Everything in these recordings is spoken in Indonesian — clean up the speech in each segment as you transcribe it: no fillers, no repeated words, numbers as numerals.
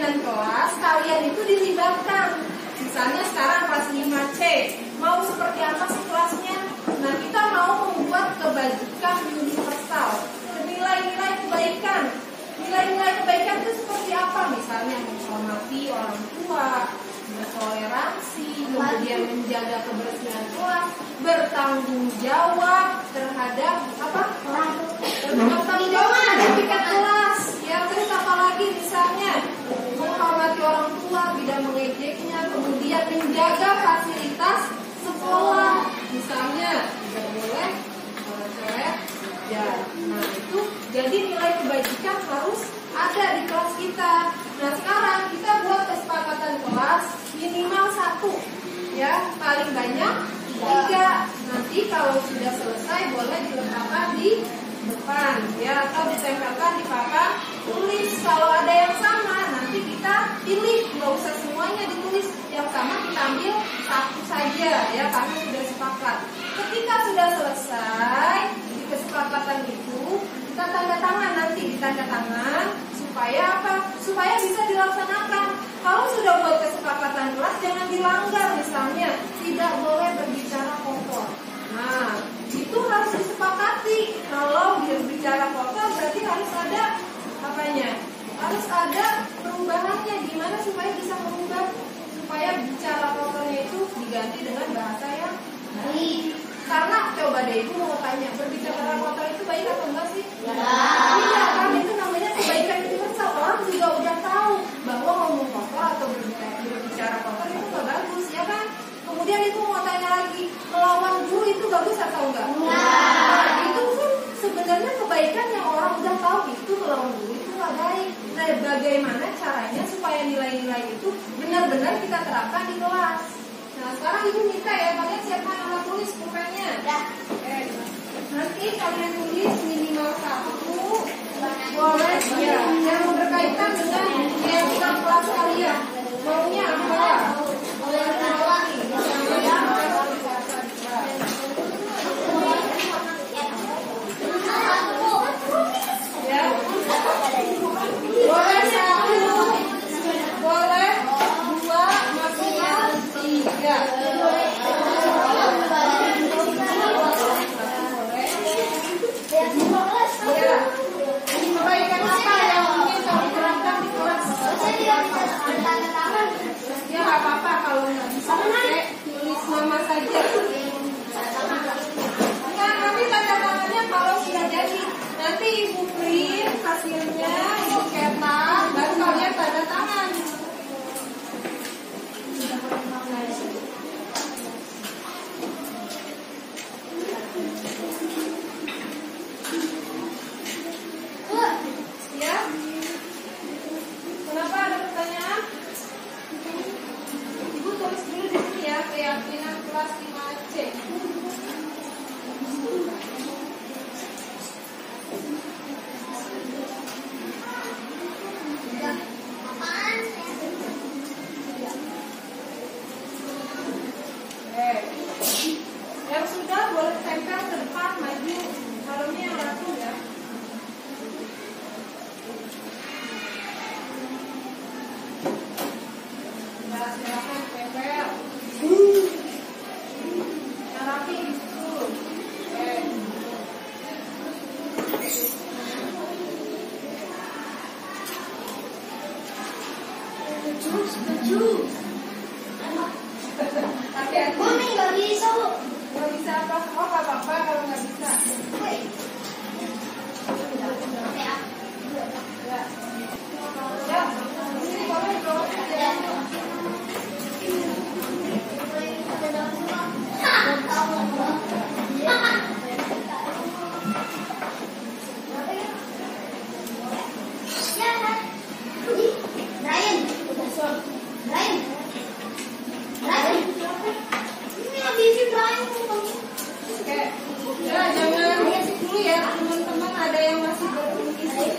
pimpinan kelas, kalian itu dilibatkan. Misalnya sekarang kelas 5C, mau seperti apa sih kelasnya? Nah, kita mau membuat kebajikan universal, nilai-nilai kebaikan. Nilai-nilai kebaikan itu seperti apa? Misalnya menghormati orang tua, bertoleransi, kemudian menjaga kebersihan kelas, bertanggung jawab terhadap apa? Bertanggung jawab terhadap kelas. Ya, terus apa lagi misalnya menghormati orang tua, tidak mengejeknya, kemudian menjaga fasilitas sekolah. Misalnya tidak boleh coret. Ya, nah itu jadi nilai kebajikan harus ada di kelas kita. Nah, sekarang kita buat kesepakatan kelas minimal 1, ya, paling banyak 3. Nanti kalau sudah selesai boleh diletakkan di depan, ya, atau ditempelkan di papan tulis. Kalau ada yang sama, nanti kita pilih, nggak usah semuanya ditulis. Yang sama kita ambil 1 saja, ya, karena sudah sepakat. Ketika sudah selesai di kesepakatan itu, kita tanda tangan, nanti ditanda tangan supaya apa? Supaya bisa dilaksanakan. Kalau sudah buat kesepakatan kelas, jangan dilanggar. Misalnya tidak boleh berbicara kotor. Nah, itu harus disepakati. Kalau berbicara kotor berarti harus ada apanya? Harus ada perubahannya. Gimana supaya bisa merubah? Supaya bicara kotornya itu diganti dengan bahasa yang baik. Karena coba deh, ibu mau tanya, berbicara kotor itu baik atau enggak sih? Tidak, karena itu namanya kebaikan universal. Orang juga udah tahu bahwa ngomong kotor atau berbicara kotor itu nggak bagus, ya kan? Kemudian itu mau tanya lagi, melawan guru itu bagus atau enggak? Nah, itu kan sebenarnya kebaikan yang orang udah tahu, itu melawan guru itu nggak baik. Nah, bagaimana caranya supaya nilai-nilai itu benar-benar kita terapkan di kelas? Nah, sekarang ibu minta ya, kalian siapa yang mau tulis pulpennya? Ya. Oke. Nanti kalian tulis minimal 1, boleh ya, yang berkaitan dengan kegiatan kelas kalian. Maunya apa? Boleh lagi. Ya. Boleh 1, boleh 2, maksimal 3. Ya. Kebaikan apa yang ingin kamu terapkan di kelas? Ya, nggak apa-apa kalau nggak bisa pakai tulis nama saja. Nah, nanti tanda tangannya kalau sudah jadi. Nanti ibu print hasilnya, ibu cetak, baru kalian tanda tangan. Ya? Kenapa ada pertanyaan? Ibu tulis dulu di sini ya, keyakinan kelas 5C. Yang sudah boleh tempel ke depan, maju, harumnya yang rapi ya. Nah, silakan tempel. Yang rapi itu. Setuju. Tapi aku nggak bisa. Nggak bisa apa? Oh, nggak apa-apa kalau nggak bisa. Ya, ini boleh dong. Oke, ya jangan dulu ya teman-teman, ada yang masih belum isi.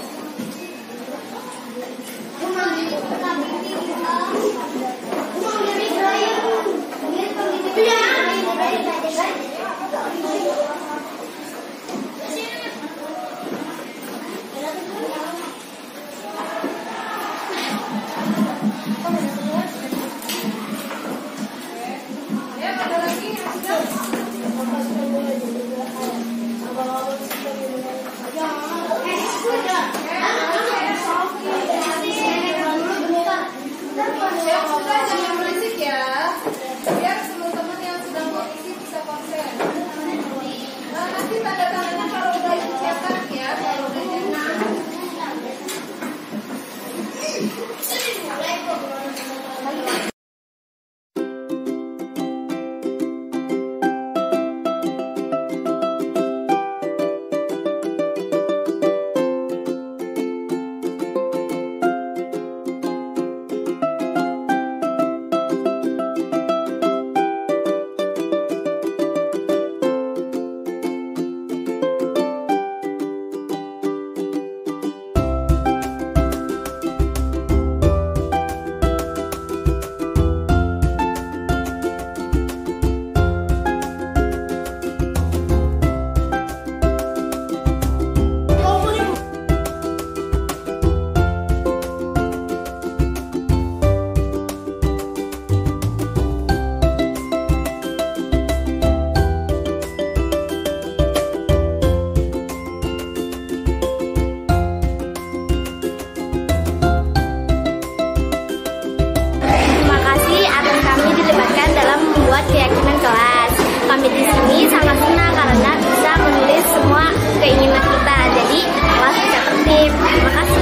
membuat keyakinan kelas. Kami di sini sangat senang karena bisa menulis semua keinginan kita. Jadi kelas bisa tertib. Terima kasih.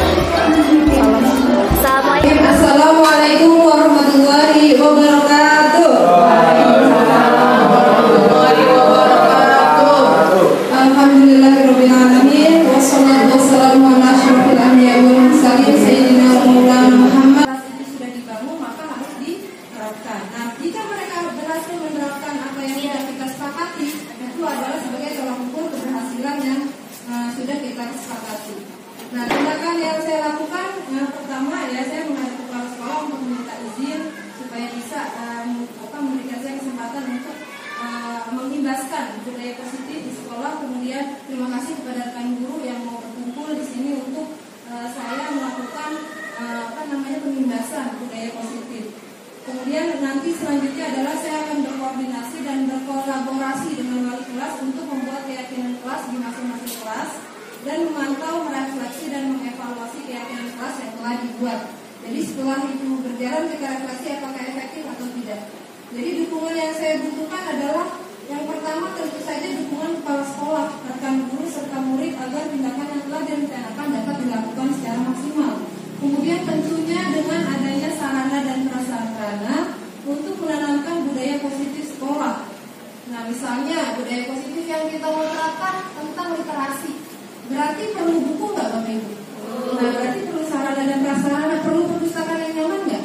Assalamualaikum warahmatullahi wabarakatuh. Alhamdulillahirabbil alamin wassalatu wassalamu ala asyrofil anbiya'i wal mursalin sayyidina Maulana Muhammad. Itu sudah dibangun maka harus diterapkan. Nah, jika mereka berhasil menerapkan apa yang sudah kita sepakati, itu adalah sebagai tolak ukur keberhasilan yang sudah kita sepakati. Nah, tindakan yang saya lakukan pertama ya saya menghadap kepala sekolah untuk meminta izin supaya bisa memberikan saya kesempatan untuk mengimbaskan budaya positif di sekolah. Kemudian terima kasih kepada rekan guru yang mau berkumpul di sini untuk saya melakukan pengimbasan budaya positif. Kemudian nanti selanjutnya adalah saya akan berkoordinasi dan berkolaborasi dengan wali kelas untuk membuat keyakinan kelas di masing-masing kelas dan memantau, merefleksi dan mengevaluasi keyakinan kelas yang telah dibuat. Jadi setelah itu berjalan kita refleksi apakah efektif atau tidak. Jadi dukungan yang saya butuhkan adalah yang pertama tentu saja dukungan kepala sekolah, rekan guru serta murid agar tindakan yang telah direncanakan dapat dilakukan secara maksimal. Kemudian tentunya dengan adanya sarana dan prasarana untuk menanamkan budaya positif sekolah. Nah, misalnya budaya positif yang kita mau terapkan tentang literasi. Berarti perlu buku nggak Bapak Ibu? Nah, berarti perlu sarana dan prasarana, perlu perpustakaan yang nyaman nggak?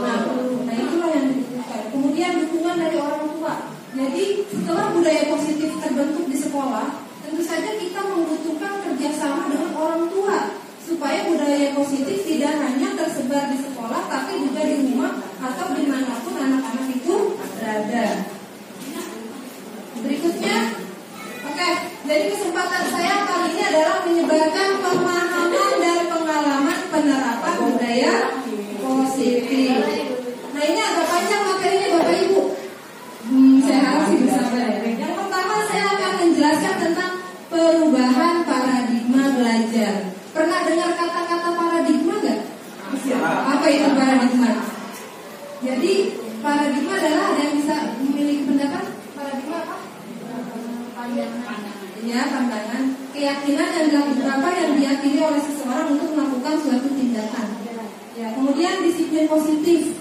Nah, perlu. Nah, itulah yang dibutuhkan. Kemudian dukungan dari orang tua. Jadi setelah budaya positif terbentuk di sekolah, tentu saja kita membutuhkan kerjasama dengan orang tua supaya budaya positif tidak hanya tersebar di sekolah, tapi juga di rumah atau dimanapun anak-anak itu berada. Berikutnya, oke. Jadi kesempatan saya kali ini adalah menyebarkan pemahaman dan pengalaman penerapan budaya positif. Nah, ini agak panjang materinya Bapak Ibu. Saya harap sih bisa belajar. Yang pertama saya akan menjelaskan tentang perubahan paradigma belajar. Pernah dengar kata-kata paradigma nggak? Apa itu paradigma? Jadi paradigma adalah ada yang bisa memiliki pendapat. Paradigma apa? Pandangan. Ya, pandangan, keyakinan yang diyakini oleh seseorang untuk melakukan suatu tindakan. Ya, kemudian disiplin positif.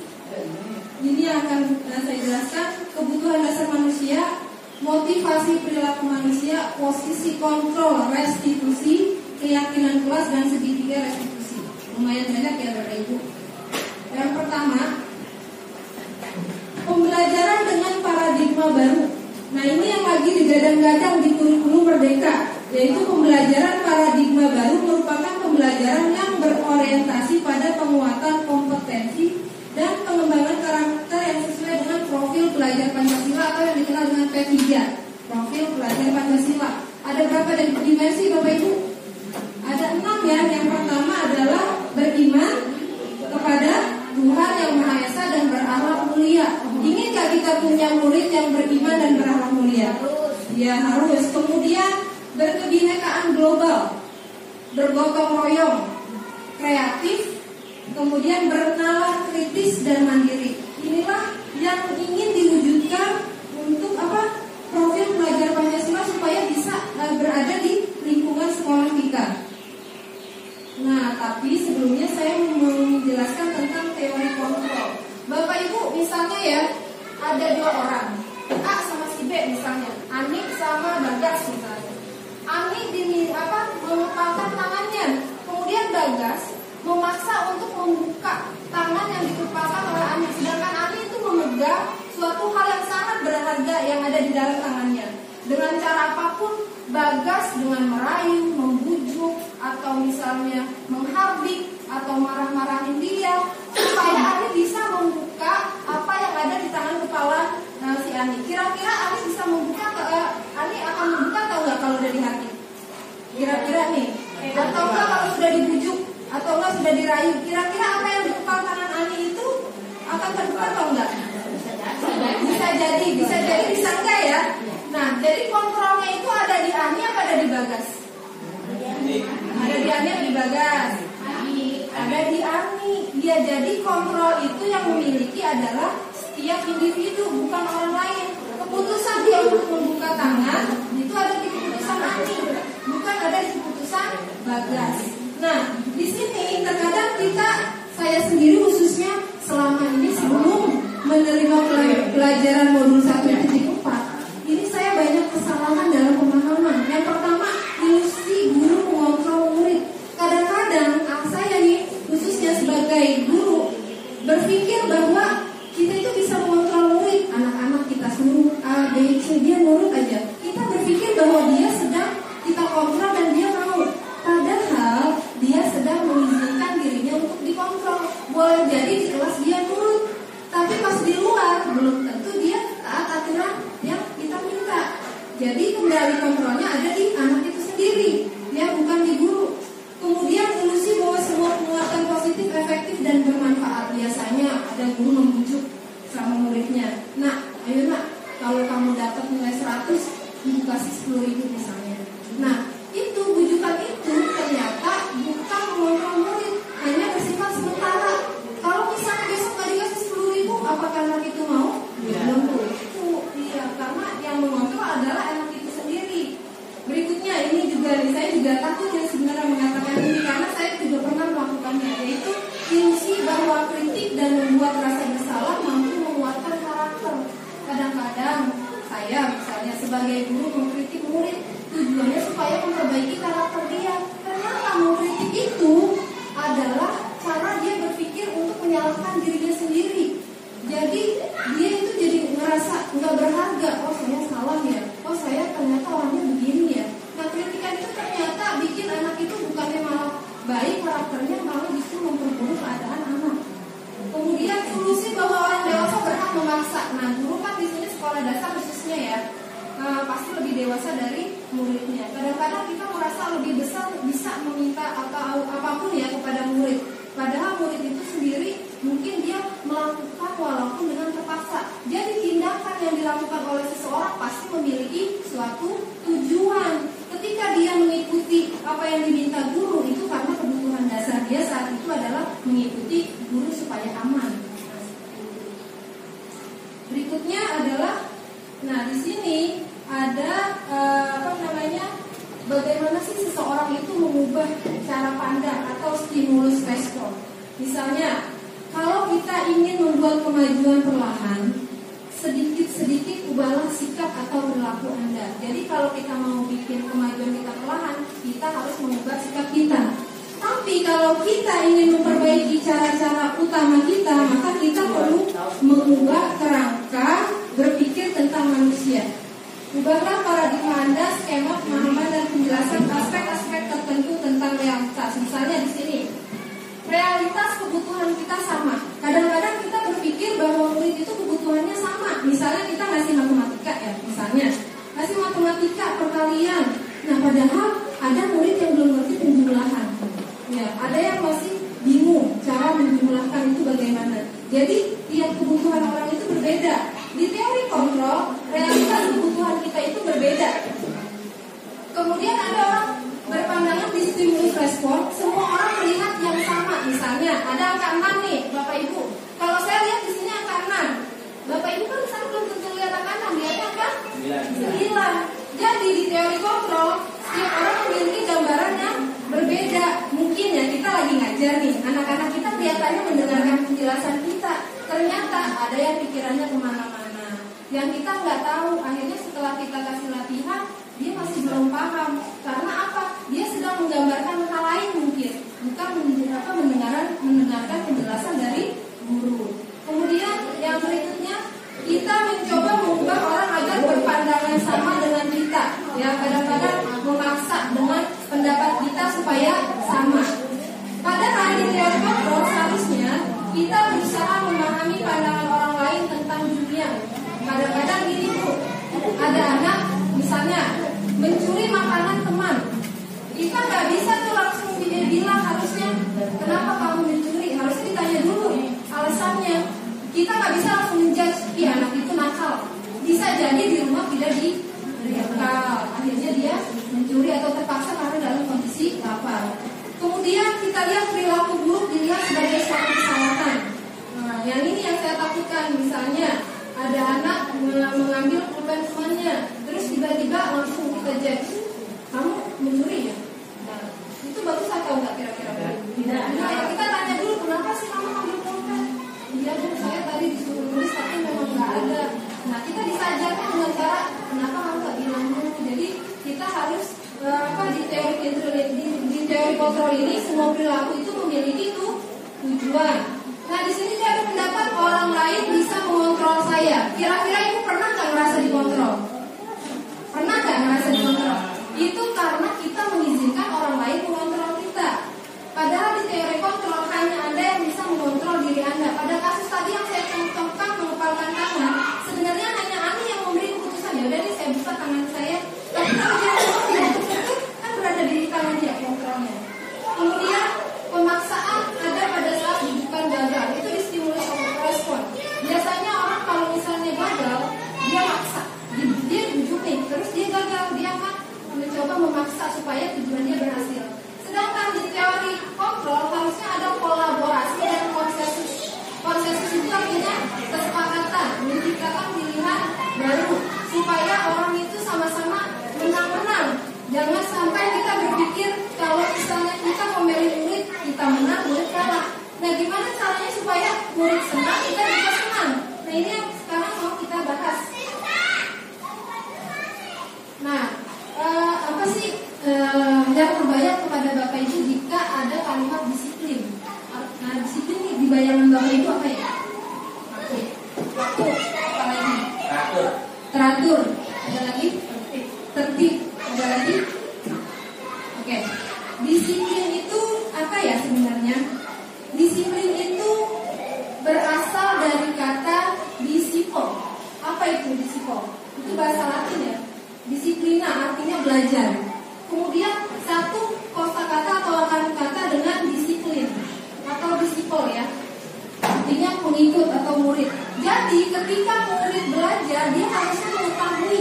Ini akan saya jelaskan kebutuhan dasar manusia, motivasi perilaku manusia, posisi kontrol, restitusi, keyakinan kelas dan segitiga restitusi. Lumayan banyak ya Bapak Ibu. Yang pertama, pembelajaran dengan paradigma baru. Nah, ini yang lagi digadang-gadang di kurikulum Merdeka, yaitu pembelajaran paradigma baru merupakan pembelajaran yang berorientasi pada penguatan kompetensi dan pengembangan karakter yang sesuai dengan profil pelajar Pancasila atau yang dikenal dengan P3, profil pelajar Pancasila. Ada berapa dimensi Bapak Ibu? Ada 6 ya. Yang pertama adalah beriman kepada Tuhan yang Maha Esa dan berakhlak mulia. Inginkah kita punya murid yang beriman dan berakhlak mulia? Ya, harus. Kemudian berkebinekaan global, bergotong royong, kreatif, kemudian bernalar kritis dan mandiri. Inilah yang ingin diwujudkan untuk profil pelajar Pancasila supaya bisa berada di lingkungan sekolah kita. Nah, tapi sebelumnya saya menjelaskan tentang teori kontrol. Bapak Ibu misalnya ya, ada 2 orang, A sama si B misalnya, Ani sama Bagas misalnya. Ani mengepalkan tangannya, kemudian Bagas memaksa untuk membuka tangan yang dikepalkan oleh Ani, sedangkan Ani itu memegang suatu hal yang sangat berharga yang ada di dalam tangannya. Dengan cara apapun, Bagas dengan merayu, membujuk, atau misalnya menghardik atau marah-marahin dia supaya Ani bisa membuka apa yang ada di tangan kepala si Ani. Kira-kira Ani bisa membuka, Ani akan membuka atau enggak kalau udah dihardik? Kira-kira nih, atau enggak kalau sudah dibujuk, atau enggak sudah dirayu, kira-kira apa yang di kepala tangan Ani itu akan terbuka atau enggak? Bisa jadi, bisa enggak ya? Nah, jadi kontrolnya itu ada di Ani apa ada di Bagas? Ada di Ani atau di Bagas? Ada di Ani. Ya, jadi kontrol itu yang memiliki adalah setiap individu, bukan orang lain. Keputusan dia untuk membuka tangan itu ada di keputusan Ani, bukan ada di keputusan Bagas. Nah, di sini terkadang saya sendiri khususnya selama ini sebelum menerima pelajaran modul 1.4, ini saya banyak kesalahan dalam pemahaman. Yang pertama, ilusi guru mengontrol murid. Kadang-kadang saya nih, khususnya sebagai guru, berpikir bahwa kita itu bisa mengontrol murid. Anak-anak kita suruh A, B, C, dia nurut aja. Kita berpikir bahwa dia sedang kita kontrol dan dia mau. Padahal dia sedang mengizinkan dirinya untuk dikontrol. Boleh jadi di kelas dia nurut, tapi pas di luar belum tentu dia taat aturan yang kita minta. Jadi kendali kontrolnya ada di anak itu sendiri, ya, bukan di guru. Kemudian ilusi bahwa semua penguatan positif, efektif dan bermanfaat. Biasanya ada guru membujuk sama muridnya. Nah, ayo nak, kalau kamu dapat nilai 100, ibu kasih 10.000 misalnya. Nah, itu bujukan itu ternyata bukan mengontrol murid, hanya bersifat sementara. Kalau misalnya besok nggak dikasih 10.000, apakah anak itu mau? Belum tentu. Iya, karena yang mengontrol adalah anak itu sendiri. Berikutnya ini juga, saya juga takut ya sebenarnya mengatakan ini karena saya juga pernah melakukannya, yaitu ilusi bahwa kritik dan membuat rasa bersalah mampu menguatkan karakter. Kadang-kadang saya misalnya sebagai guru mengkritik murid, tujuannya supaya memperbaiki karakter dia. Ternyata mengkritik itu adalah cara dia berpikir untuk menyalahkan dirinya sendiri. Jadi dia itu jadi ngerasa nggak berharga. Oh, saya salah ya. Oh, saya ternyata orangnya begini ya. Nah, kritikan itu ternyata bikin anak itu bukannya malah baik karakternya, malah justru memperburuk keadaan anak. Kemudian solusi bahwa orang dewasa berhak memaksa. Nah, guru kan di sini sekolah dasar khususnya ya, pasti lebih dewasa dari muridnya. Kadang-kadang kita merasa lebih besar bisa meminta atau apapun ya kepada murid. Padahal murid itu sendiri mungkin dia melakukan walaupun dengan terpaksa. Jadi tindakan yang dilakukan oleh seseorang pasti memiliki suatu tujuan. Ketika dia mengikuti apa yang diminta guru, itu karena kebutuhan dasar dia saat itu adalah mengikuti guru supaya aman. Berikutnya adalah, nah di sini ada bagaimana sih seseorang itu mengubah cara pandang atau stimulus respon. Misalnya, kalau kita ingin membuat kemajuan perlahan, sedikit-sedikit ubahlah sikap atau perilaku Anda. Jadi kalau kita mau bikin kemajuan kita perlahan, kita harus mengubah sikap kita. Tapi kalau kita ingin memperbaiki cara-cara utama kita, maka kita perlu mengubah kerangka berpikir tentang manusia. Ubahlah paradigma Anda, skema pemahaman dan penjelasan aspek-aspek tertentu tentang realitas. Misalnya di sini, realitas kebutuhan kita sama. Kadang-kadang kita berpikir bahwa murid itu kebutuhannya sama. Misalnya kita ngasih matematika ya, misalnya ngasih matematika perkalian. Nah, padahal ada murid yang belum ngerti penjumlahan. Ya, ada yang masih bingung cara menjumlahkan itu bagaimana. Jadi tiap kebutuhan orang itu berbeda. Di teori kontrol, realitas kebutuhan kita itu berbeda. Kemudian ada orang berpandangan di stimulus respon, semua orang melihat yang sama. Misalnya ada angka 6 nih, Bapak Ibu. Kalau saya lihat di sini angka 6, Bapak Ibu kan misalnya belum tentu lihat angka 6, lihatnya angka 9. Jadi di teori kontrol, setiap orang memiliki gambaran yang berbeda. Mungkin ya kita lagi ngajar nih, anak-anak kita kelihatannya mendengarkan penjelasan kita. Ternyata ada yang pikirannya kemana-mana, yang kita nggak tahu. Akhirnya setelah kita kasih latihan, dia masih belum paham. Karena apa? Dia sedang menggambarkan hal lain mungkin, bukan mendengarkan penjelasan dari guru. Kemudian yang berikutnya, kita mencoba mengubah orang agar berpandangan sama dengan kita. Ya, kadang-kadang memaksa dengan pendapat kita supaya sama. Padahal di teori kontrol seharusnya kita berusaha memahami pandangan orang lain tentang dunia. Kadang-kadang gini Bu, ada anak misalnya mencuri makanan teman. Kita nggak bisa tuh langsung dia bilang harusnya kenapa kamu mencuri, harusnya ditanya dulu alasannya. Kita nggak bisa langsung menjudge, anak itu nakal. Bisa jadi di rumah tidak diberikan, akhirnya dia mencuri atau terpaksa karena dalam kondisi lapar. Kemudian kita lihat perilaku buruk dilihat sebagai suatu kesalahan. Nah, yang ini yang saya takutkan. Misalnya ada anak mengambil pulpen temannya, terus tiba-tiba langsung kita cek, kamu mencuri ya? Nah, itu bagus atau enggak kira-kira? Tidak. Nah, kita tanya dulu, kenapa sih kamu ambil pulpen? Iya Bu, saya tadi disuruh nulis tapi memang nggak ada. Nah, kita disajarkan dengan cara, kenapa kamu nggak bilang dulu? Jadi kita harus di teori kontrol ini semua perilaku itu memiliki tujuan. Nah, di sini saya ada pendapat orang lain bisa mengontrol saya. Kira-kira ibu pernah nggak merasa dikontrol? Pernah nggak merasa dikontrol? Itu karena kita mengizinkan orang lain mengontrol kita. Padahal di teori kontrol hanya Anda yang bisa mengontrol diri Anda. Pada kasus tadi yang saya contohkan mengepalkan tangan, sebenarnya hanya Anda yang memberi keputusan. Ya udah nih, saya buka tangan saya. Tapi kalau dia tidak tersebut, kan berada di tangan dia kontrolnya. Kemudian pemaksaan ada pada saat bukan gagal, itu distimulus respon. Biasanya orang kalau misalnya gagal, dia maksa, dia bujuk nih, terus dia gagal, dia akan mencoba memaksa supaya tujuannya berhasil. Sedangkan di teori kontrol harusnya ada kolaborasi dan konsensus. Konsensus itu artinya kesepakatan, menciptakan pilihan baru supaya orang itu sama-sama menang-menang. Jangan sampai kita berpikir kalau misalnya kita memilih murid, kita menang, murid kalah. Nah, gimana caranya supaya murid senang, kita juga senang? Nah, ini yang sekarang mau kita bahas. Nah, apa sih yang terbayang kepada Bapak Ibu jika ada kalimat disiplin? Nah, disiplin ini di bayangan Bapak Ibu apa ya? Waktu. Apa lagi? Teratur. Ada lagi? Tertib. Ada lagi? Oke. Disiplin itu apa ya sebenarnya? Disiplin itu berasal dari kata disipo. Apa itu disipo? Itu bahasa Latin ya. Disiplina artinya belajar. Kemudian satu kosakata atau akar kata dengan disiplin atau disipol ya, artinya pengikut atau murid. Jadi ketika murid belajar, dia harusnya mengetahui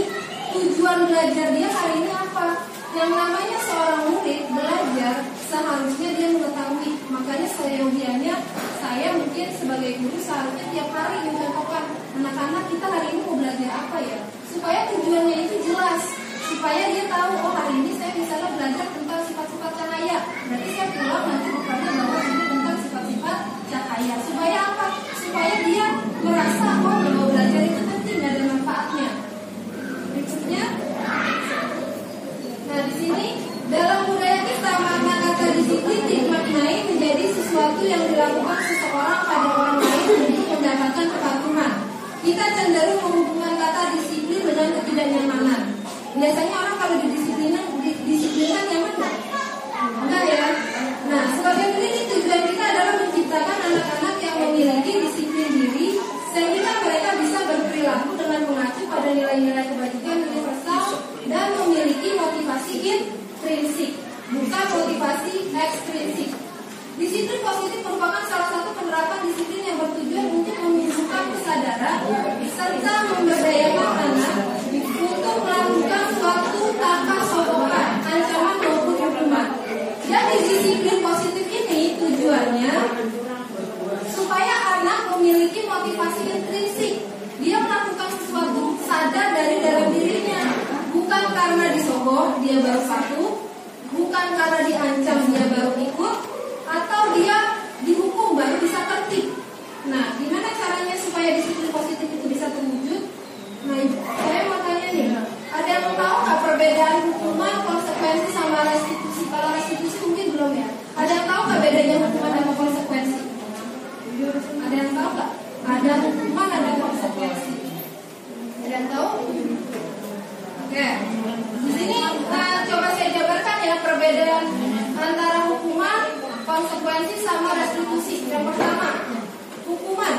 tujuan belajar dia hari ini apa. Yang namanya seorang murid belajar seharusnya dia mengetahui. Makanya seyogianya saya mungkin sebagai guru seharusnya tiap hari mencontohkan anak-anak kita hari ini mau belajar apa ya, supaya tujuannya itu jelas, supaya dia tahu, oh hari ini saya misalnya belajar tentang sifat-sifat cahaya, berarti saya pulang nanti bukannya bahwa ini tentang sifat-sifat cahaya. Supaya apa? Supaya dia merasa oh bahwa belajar itu penting, ada manfaatnya. Berikutnya, nah di sini dalam budaya kita makna kata disiplin dimaknai menjadi sesuatu yang dilakukan seseorang pada orang lain untuk mendapatkan kepatuhan. Kita cenderung menghubungkan kata disiplin dengan ketidaknyamanan. Biasanya orang kalau didisiplinkan nyaman nggak? Enggak ya. Nah, sebagai pendidik tujuan kita adalah menciptakan anak-anak yang memiliki disiplin diri sehingga mereka bisa berperilaku dengan mengacu pada nilai-nilai kebajikan universal dan memiliki motivasi intrinsik, bukan motivasi ekstrinsik. Disiplin positif merupakan salah satu penerapan disiplin yang bertujuan untuk menumbuhkan kesadaran serta memberdayakan anak untuk melakukan suatu tanpa sokongan, ancaman maupun hukuman. Jadi disiplin positif ini tujuannya supaya anak memiliki motivasi intrinsik. Dia melakukan sesuatu sadar dari dalam dirinya, bukan karena disogok dia baru patuh, bukan karena diancam dia baru ikut, atau dia dihukum baru bisa tertib. Nah, gimana caranya supaya disiplin positif itu bisa terwujud? Nah, saya mau tanya nih, ada yang tahu nggak perbedaan hukuman, konsekuensi sama restitusi? Kalau restitusi mungkin belum ya. Ada yang tahu nggak bedanya hukuman sama konsekuensi? Ada yang tahu nggak? Ada hukuman, ada konsekuensi. Ada yang tahu? Oke. Di sini coba saya jabarkan ya perbedaan antara hukuman, konsekuensi sama restitusi. Yang pertama, hukuman.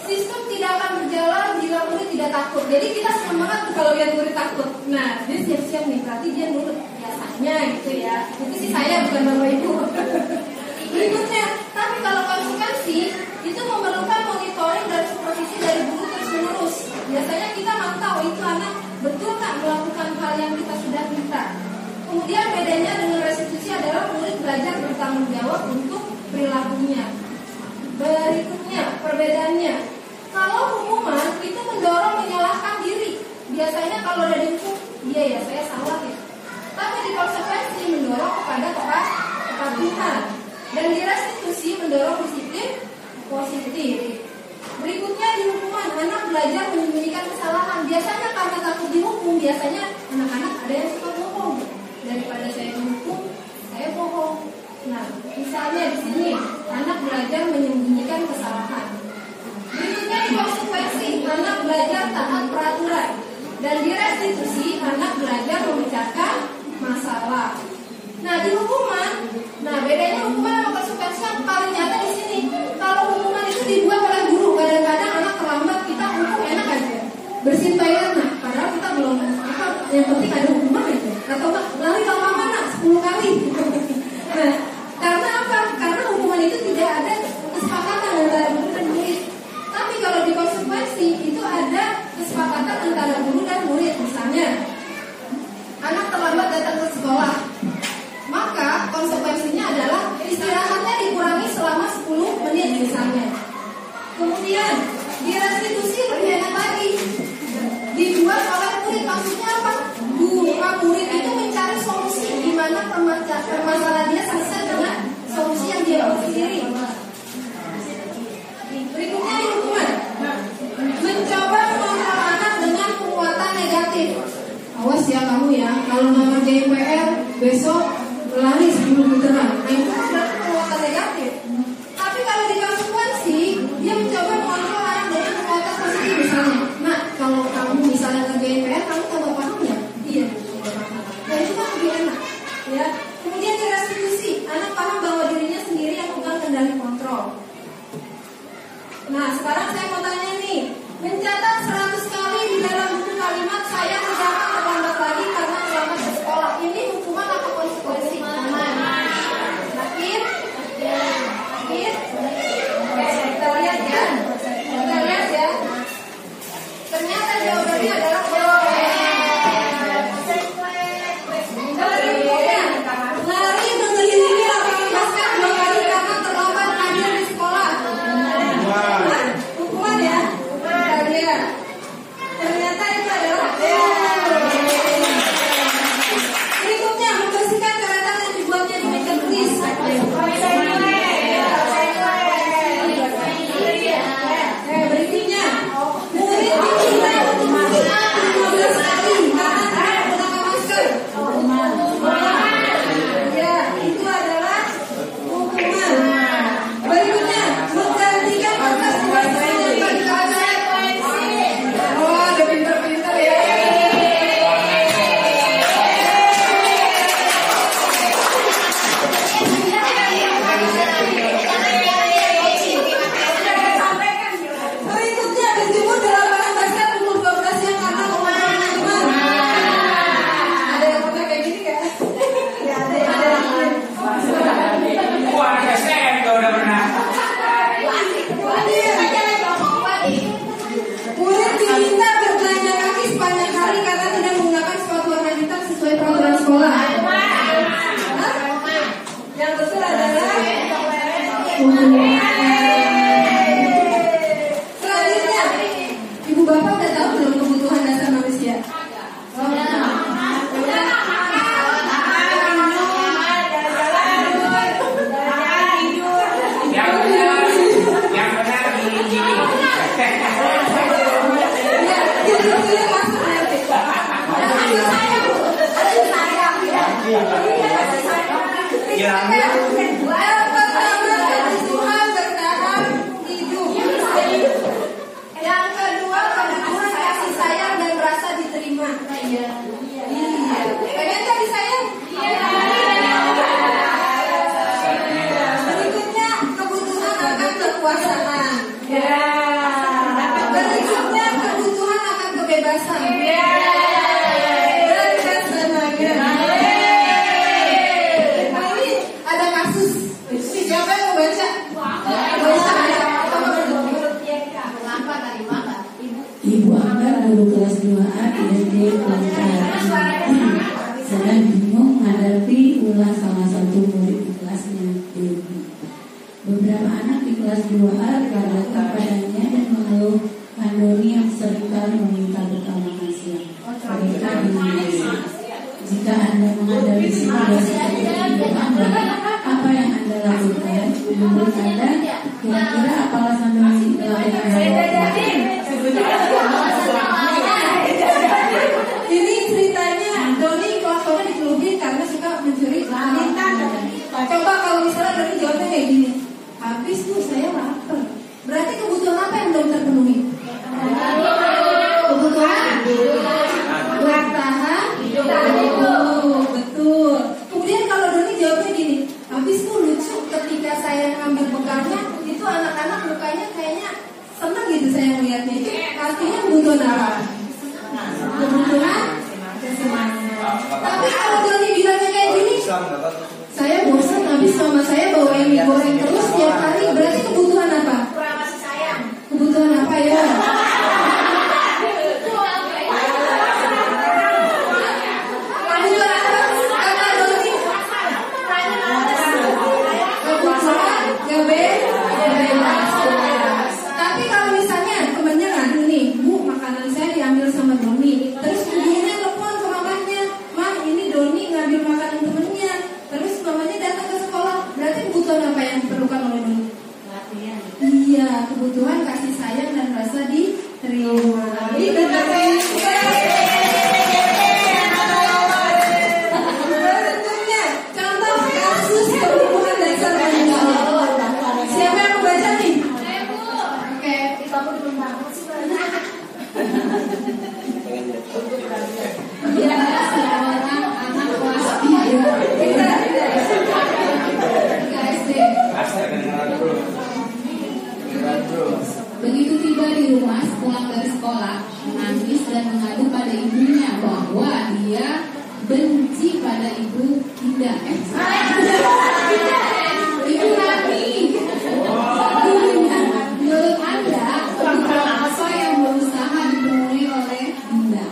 Sistem tidak akan berjalan bila murid tidak takut. Jadi kita senang banget kalau lihat murid takut. Nah, dia siap-siap nih, berarti dia nurut biasanya gitu ya. Itu sih saya, bukan Bapak Ibu. Berikutnya, tapi kalau konsekuensi itu memerlukan monitoring dan supervisi dari guru terus-menerus. Biasanya kita mau tahu itu anak betul nggak melakukan hal yang kita sudah minta. Kemudian bedanya dengan restitusi adalah murid belajar bertanggung jawab untuk perilakunya. Berikutnya, pembuktiannya. Kalau hukuman itu mendorong menyalahkan diri. Biasanya kalau udah dihukum, iya ya saya salah ya. Tapi di konsekuensi mendorong kepada kepatuhan. Dan di restitusi mendorong disiplin positif. Berikutnya di hukuman, anak belajar menyembunyikan kesalahan. Biasanya karena takut dihukum, biasanya anak-anak ada yang suka bohong. Daripada saya menghukum, saya bohong. Nah, misalnya di sini anak belajar menyembunyikan kesalahan. Berikutnya di konsekuensi, anak belajar taat peraturan. Dan di restitusi, anak belajar memecahkan masalah. Nah, di hukuman, bedanya hukuman sama konsekuensi yang paling nyata di sini. Kalau hukuman itu dibuat oleh guru, kadang-kadang anak terlambat, kita hukum enak aja, bersihin toilet, nah, padahal kita belum apa, yang penting ada hukuman aja. Atau lari lama mana 10 kali. Nah, karena apa? Karena hukuman itu tidak ada kesepakatan antara guru dan murid. Tapi kalau di konsekuensi itu ada kesepakatan antara guru dan murid. Misalnya, anak terlambat datang ke sekolah, maka konsekuensinya adalah istirahatnya dikurangi selama 10 menit misalnya. Kemudian di restitusi lebih enak lagi, dibuat oleh murid. Maksudnya apa? Murid itu mencari solusi di mana permasalahan dia selesai dengan solusi yang dia buat sendiri. Berikutnya di hukuman, mencoba mengontrol anak dengan penguatan negatif. Awas ya kamu ya, kalau nggak ngerjain PR besok lari 10 meteran. Nah, itu kan berarti penguatan negatif. Tapi kalau di konsekuensi, dia mencoba mengontrol anak dengan penguatan positif misalnya. Nah, kalau kamu misalnya ngerjain PR, kamu tambah paham ya? Iya. Nah, itu kan lebih enak. Ya. Kemudian di restitusi, anak paham bahwa dirinya sendiri yang pegang kendali kontrol. Nah, sekarang saya mau tanya nih, mencatat 100 kali di dalam buku kalimat saya jangan terlambat lagi karena terlambat ke sekolah. Ini hukuman atau konsekuensi? Yakin? Yakin? Kita lihat ya. Kita lihat ya. Ternyata jawabannya adalah lari mengelilingi lapangan basket 2 kali karena terlambat hadir di sekolah. Hukuman ya? Kita lihat. Ternyata itu adalah berikutnya membersihkan coretan yang dibuatnya di meja tulis. Berikutnya murid diminta untuk mengulang 15 kali karena tidak menggunakan masker. Ya, itu adalah hukuman. Berikutnya menggantikan kertas tulis yang tadi ada. Oh, ada pinter-pinter ya. Berikutnya berjemur di lapangan basket pukul 12 siang karena kemana teman. Ada yang pakai kayak gini nggak? Nggak ada ya. Wah, saya juga udah pernah. Murid diminta berjalan kaki sepanjang hari karena tidak menggunakan sepatu warna hitam sesuai peraturan sekolah. Yang betul adalah selanjutnya, ibu bapak udah tahu belum kebutuhan dasar manusia? Yang benar gini. Yang kedua, kebutuhan kasih sayang dan rasa diterima. Pengen kasih sayang? Berikutnya, kebutuhan akan kekuasaan. Berikutnya, kebutuhan akan kebebasan. Dan kesenangan. Nah, ini ada kasus. Siapa yang mau baca? Ibu Angga guru kelas 2A ISD Pelangkaran sedang bingung menghadapi ulah salah satu murid di kelasnya. Beberapa anak di kelas 2A dikarenakan padanya dan meminta bekal makan siang. Mereka dinilai. Jika Anda menghadapi situasi seperti Anda, apa yang Anda lakukan? Menurut Anda, kira-kira apa alasan Doni melakukan? Ini ceritanya Doni kelakuannya dikelubin karena suka mencuri lintang. Coba kalau misalnya Doni jawabnya kayak gini, habis tuh saya lapar. Berarti kebutuhan apa yang belum terpenuhi? Kebutuhan bertahan hidup. Betul. Kemudian kalau Doni jawabnya gini, habis tuh lucu ketika saya ngambil bekalnya, itu anak-anak mukanya kayaknya seneng gitu saya melihatnya. Itu artinya kebutuhan apa? Kebutuhan kesenangan. Tapi kalau Doni bilangnya kayak gini, saya bosan habis mama saya bawain mie goreng terus tiap hari, berarti kebutuhan apa? Kurang kasih sayang. Kebutuhan apa ya? Tapi kalau misalnya temennya ngadu nih, Bu, makanan saya diambil sama Doni. Terus ibunya telepon ke mamanya, Ma, ini Doni ngambil makanan temennya. Terus mamanya datang ke sekolah. Berarti kebutuhan apa yang diperlukan oleh Doni? Iya, kebutuhan kasih sayang dan rasa diterima. Itu tentunya contoh kasus kebutuhan dasar manusia. Siapa yang mau baca nih? Oke, kamu belum banget sih. Ya, seorang anak kelas 3 Begitu tiba di rumah pulang dari sekolah, menangis dan mengadu pada ibunya bahwa dia benci pada ibu Indah. Ibu Nani. Menurut Anda, kebutuhan apa yang berusaha dipenuhi oleh Indah?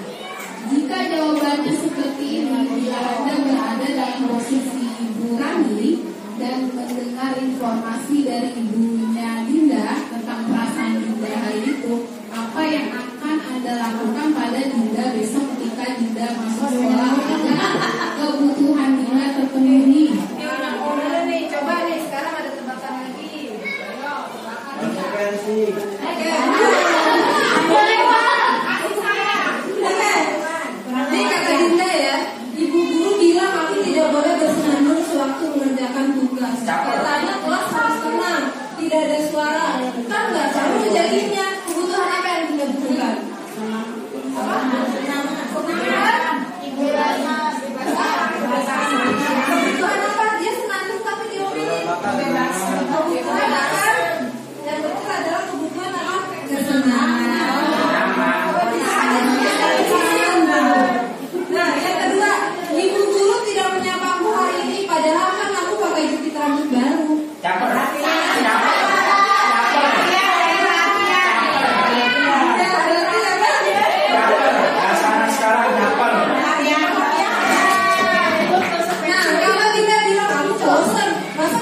Jika jawabannya seperti ini, bila Anda berada dalam posisi ibu Rani dan mendengar informasi dari ibunya Dinda tentang perasaan Dinda hari itu, apa yang akan Anda lakukan pada Dinda besok ketika Dinda masuk sekolah agar kebutuhan Dinda terpenuhi? Coba nih, sekarang ada tebakan lagi. Ini kata Dinda ya, ibu guru bilang aku tidak boleh bersenandung sewaktu mengerjakan tugas. Katanya kelas harus tenang, tidak ada suara. Kan nggak seru jadinya. Kebutuhan apa yang Dinda butuhkan? Kebutuhan apa? Dia senandung tapi diomelin. Kebutuhan apa? Yang betul adalah kebutuhan apa? Kesenangan. Nah, yang kedua, ibu guru tidak menyapaku hari ini, padahal kan aku pakai jepit rambut baru. Caper.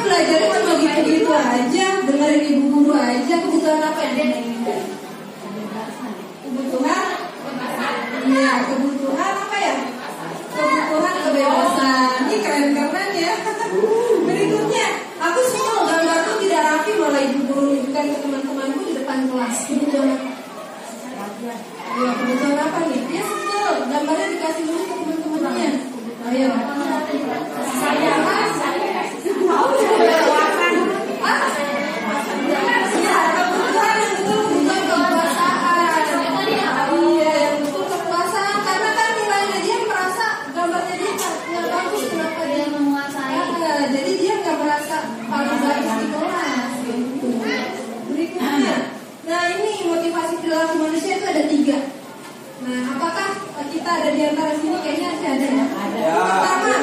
Belajarnya cuma gitu-gitu aja, dengerin ibu guru aja. Kebutuhan apa yang dia inginkan? Kebutuhan? Iya, kebutuhan apa ya? Kebutuhan kebebasan. Ini keren-keren ya. Berikutnya, aku semua gambarku tidak rapi malah ibu guru menunjukkan ke teman-temanku di depan kelas. Kebutuhan apa? Ya, kebutuhan apa nih? Dia sebel, gambarnya dikasih dulu ke teman-temannya. Ayo. Saya jadi dia nggak merasa paling baik di kelas gitu. Berikutnya, nah ini motivasi perilaku manusia itu ada 3. Nah, apakah kita ada di antara sini? Kayaknya ada ya. Pertama,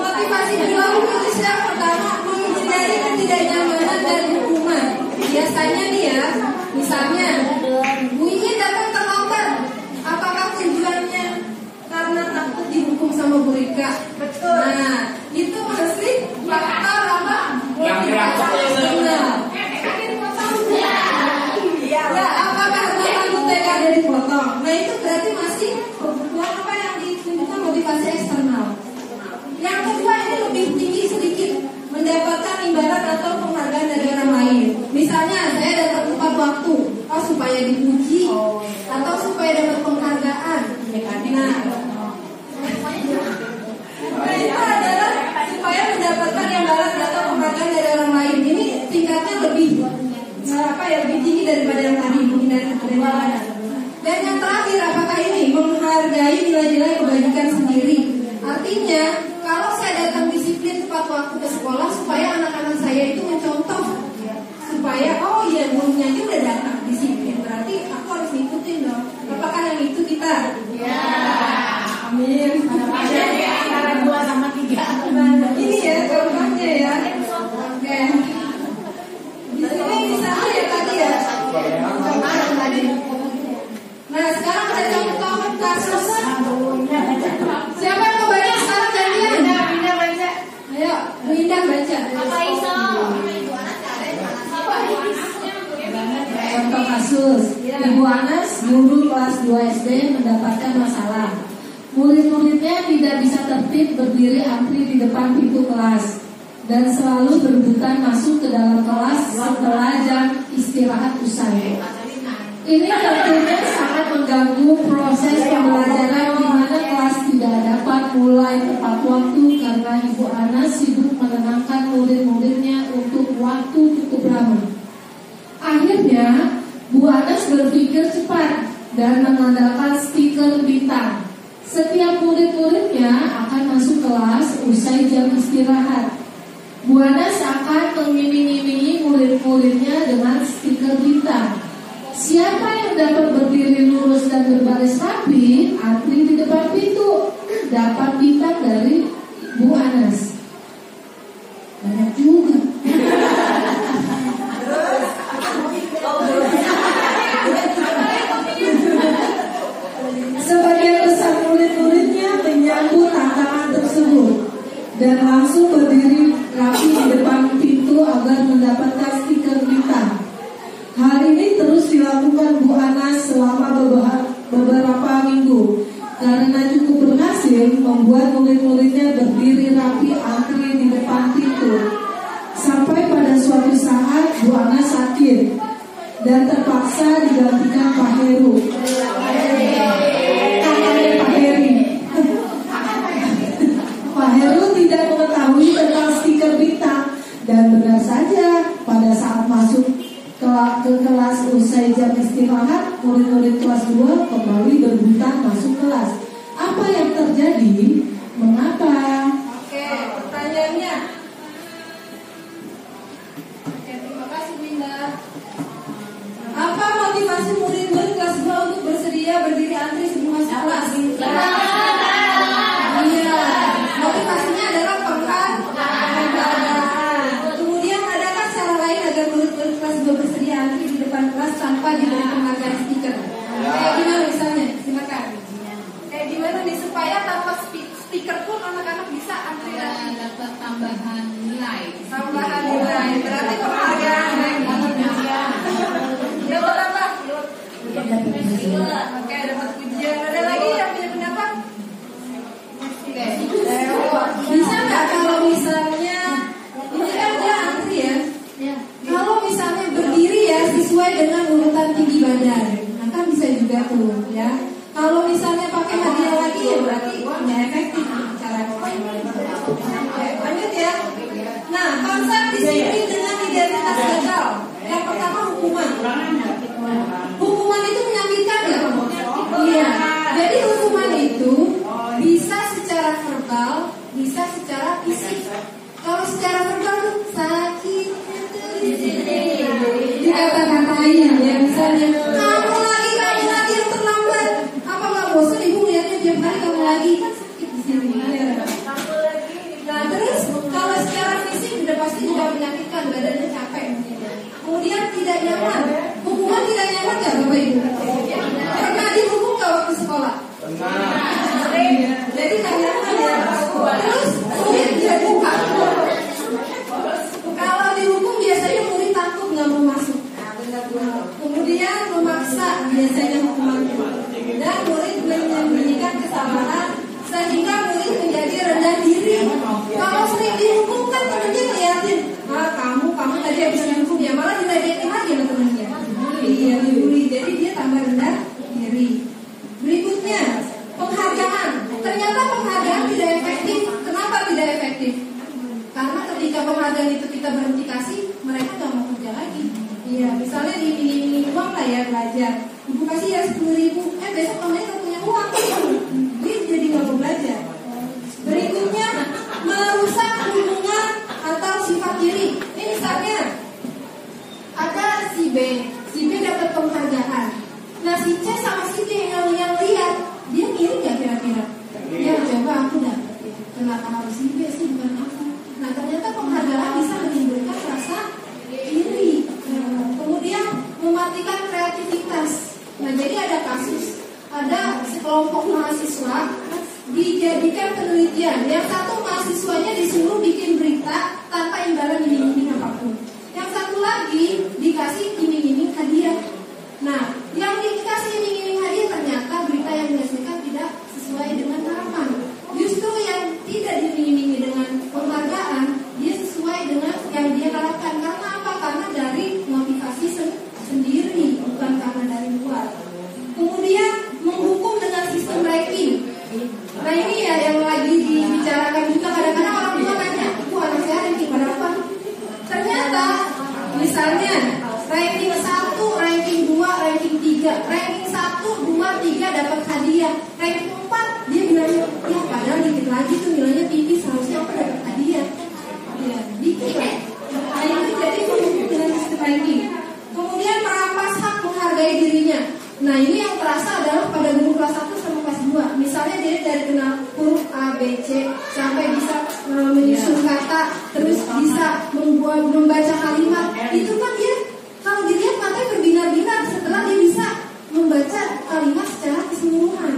motivasi perilaku manusia pertama menghindari ketidaknyamanan dan hukuman. Biasanya nih ya, misalnya Bu ingin datang terlambat. Apakah tujuannya karena takut dihukum sama Bu Rika? Betul. Nah, itu masih faktor apa? Motivasi. Ya, apakah teman Bu TK ada di foto? Nah itu berarti masih perbuatan apa yang ditunjukkan motivasi eksternal. Yang kedua ini lebih tinggi sedikit, mendapatkan imbalan atau penghargaan dari orang lain. Misalnya saya dapat tepat waktu, supaya dipuji atau supaya dapat penghargaan. Nah itu adalah supaya mendapatkan imbalan atau penghargaan dari orang lain. Ini tingkatnya lebih lebih tinggi daripada yang tadi, mungkin dari mana. Dan yang terakhir, apakah ini menghargai nilai-nilai kebajikan sendiri? Artinya, kalau saya datang disiplin tepat waktu ke sekolah, supaya anak-anak saya itu mencontoh, supaya gurunya aja udah datang disiplin, berarti aku harus ngikutin dong. Apakah yang itu kita? Ya. Amin. Antara 2 sama 3. Nah, ini ya contohnya ya. Oke. Di sini misalnya ya tadi ya. Nah sekarang ada contoh kasus. Siapa yang mau baca sekarang gantian? Pindah baca. Ayo, pindah baca. Apa iso? Contoh kasus, Ibu Anas, guru kelas 2 SD mendapatkan masalah. Murid-muridnya tidak bisa tertib berdiri antri di depan pintu kelas dan selalu berebutan masuk ke dalam kelas setelah jam istirahat usai. Ini tentunya sangat mengganggu proses pembelajaran di mana kelas tidak dapat mulai tepat waktu karena Ibu Anas sibuk menenangkan murid-muridnya untuk waktu cukup lama. Akhirnya, Bu Anas berpikir cepat dan mengandalkan stiker bintang. Setiap murid-muridnya akan masuk kelas usai jam istirahat. Bu Anas akan mengiming-imingi murid-muridnya dengan stiker bintang. Siapa yang dapat berdiri lurus dan berbaris rapi, antri di depan pintu, dapat bintang dari Bu Anas. Banyak juga. Sebagian besar murid-muridnya menyambut tantangan tersebut dan langsung berdiri rapi di depan pintu agar mendapatkan stiker bintang. Hal ini terus dilakukan Bu Anas selama beberapa minggu karena cukup berhasil membuat murid-muridnya berdiri rapi antri di depan pintu. Sampai pada suatu saat Bu Anas sakit dan terpaksa digantikan Pak Heru. Pak Heru tidak mengetahui tentang stiker bintang dan benar saja pada saat masuk ke kelas usai jam istirahat, murid-murid kelas 2 kembali berebutan masuk kelas. Apa yang terjadi? Mengapa? Oke, pertanyaannya. Terima kasih Winda. Apa motivasi murid-murid kelas 2 untuk bersedia berdiri antri sebelum masuk kelas? Iya, motivasinya adalah penghargaan. Kemudian adakah cara lain agar murid-murid kelas 2 bersedia antri di depan kelas tanpa diberi penghargaan stiker? Kayak gimana misalnya? Silakan. Kayak gimana nih supaya tanpa stiker pun anak-anak bisa antri dan dapat tambahan nilai. Tambahan nilai. Berarti penghargaan. Dapat apa? Oke, dapat pujian. Ada lagi yang punya pendapat? Bisa nggak kalau misalnya ini kan dia antri ya? Kalau misalnya berdiri ya sesuai dengan urutan tinggi badan, nah kan bisa juga tuh ya. Kalau misalnya pakai hadiah lagi ya berarti nggak efektif caranya. Oke, lanjut ya. Nah, konsep disiplin dengan identitas gagal. Yang pertama hukuman. Hukuman itu menyakitkan nggak? Iya. Jadi hukuman itu bisa secara verbal, bisa secara fisik. Kalau secara verbal tuh sakit, dikata-katain ya, misalnya kamu lagi yang terlambat. Apa nggak bosan ibu lihatnya tiap hari kamu lagi kan sakit di sini. Nah terus kalau secara fisik udah pasti juga menyakitkan, badannya capek. Kemudian tidak nyaman. Hukuman tidak nyaman nggak Bapak Ibu? Pernah dihukum nggak waktu sekolah? Jadi nggak nyaman ya. Terus sulit dibuka. Kalau dihukum biasanya murid takut nggak mau masuk. Kemudian memaksa biasanya hukuman. Dan murid menyembunyikan kesalahan sehingga murid menjadi rendah diri. Kalau sering dihukum kan temennya ngeliatin, kamu tadi habis dihukum ya, malah diledekin lagi sama temennya. Iya, dibully, jadi dia tambah rendah diri. Berikutnya, penghargaan. Ternyata penghargaan tidak efektif. Kenapa tidak efektif? Karena ketika penghargaan itu kita berhenti kasih, mereka nggak mau kerja lagi. Iya, misalnya diiming-iming uang lah ya belajar. Ibu kasih ya 10.000, besok namanya nggak punya uang, dia jadi nggak mau belajar. Berikutnya, merusak hubungan atau sifat diri. Ini misalnya ada si B dapat penghargaan. Nah si C sama si D yang lihat, dia ngiri nggak kira-kira? Ya coba aku dapat. Kenapa harus si B sih bukan aku? Nah ternyata penghargaan bisa menimbulkan rasa iri. Kemudian mematikan kreativitas. Nah jadi ada kasus, ada sekelompok mahasiswa dijadikan penelitian. Yang satu mahasiswanya disuruh bikin berita tanpa imbalan iming-iming apapun. Yang satu lagi dikasih iming-iming hadiah. Nah, yang dikasih iming-iming hadiah ternyata berita yang dihasilkan tidak sesuai dengan harapan. Justru yang tidak diiming-imingi dengan penghargaan, dia sesuai dengan yang dia harapkan. Karena apa? Karena dari motivasi sendiri, bukan karena dari luar. Kemudian menghukum dengan sistem ranking. Nah ini ya yang lagi dibicarakan juga, kadang-kadang orang tua tanya, anak saya ranking berapa? Ternyata misalnya ranking 1, ranking 2, ranking 3, ranking 1, 2, 3 dapat hadiah, ranking 4 dia bilangnya, ya padahal dikit lagi tuh nilainya tinggi, seharusnya aku dapat hadiah. Ya, dikit. Nah itu jadi menghukum dengan sistem ranking. Kemudian merampas hak menghargai dirinya. Nah ini yang terasa adalah pada guru kelas 1 sama kelas 2. Misalnya dia dari kenal huruf A, B, C sampai bisa menyusun kata, terus bisa membaca kalimat. Itu kan dia kalau dilihat matanya berbinar-binar setelah dia bisa membaca kalimat secara keseluruhan.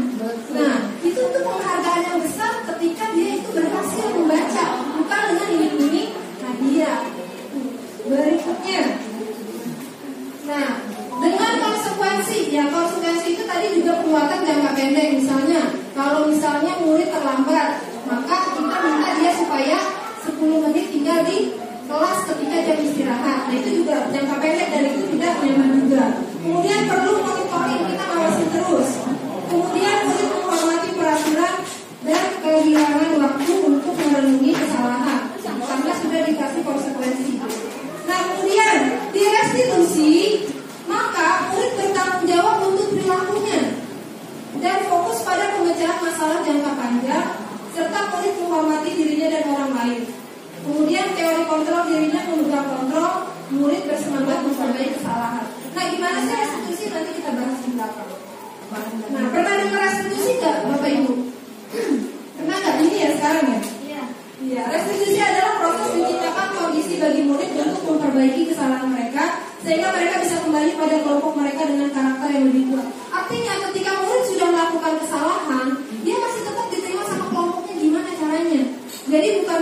Nah itu tuh penghargaan yang besar ketika dia itu berhasil membaca, bukan dengan iming-iming hadiah. Berikutnya, nah dengan konsekuensi, ya konsekuensi itu tadi juga penguatan jangka pendek. Misalnya, kalau misalnya murid terlambat, maka kita minta dia supaya 10 menit tinggal di kelas ketika jam istirahat. Nah itu juga jangka pendek dan itu tidak nyaman juga. Kemudian perlu monitoring, kita ngawasin terus. Kemudian murid menghormati peraturan dan kehilangan waktu untuk merenungi kesalahan karena sudah dikasih konsekuensi. Nah kemudian di restitusi, maka murid bertanggung jawab untuk perilakunya dan fokus pada pemecahan masalah jangka panjang serta murid menghormati dirinya dan orang lain. Kemudian teori kontrol dirinya memegang kontrol, murid bersemangat memperbaiki kesalahan. Nah gimana sih restitusi, nanti kita bahas di belakang. Nah pernah dengar restitusi nggak Bapak Ibu? Pernah nggak? Ini ya sekarang ya? Iya, restitusi adalah proses menciptakan kondisi bagi murid untuk memperbaiki kesalahan mereka sehingga mereka bisa kembali pada kelompok mereka dengan karakter yang lebih kuat. Artinya ketika murid sudah melakukan kesalahan, dia masih tetap diterima sama kelompoknya, gimana caranya? Jadi bukan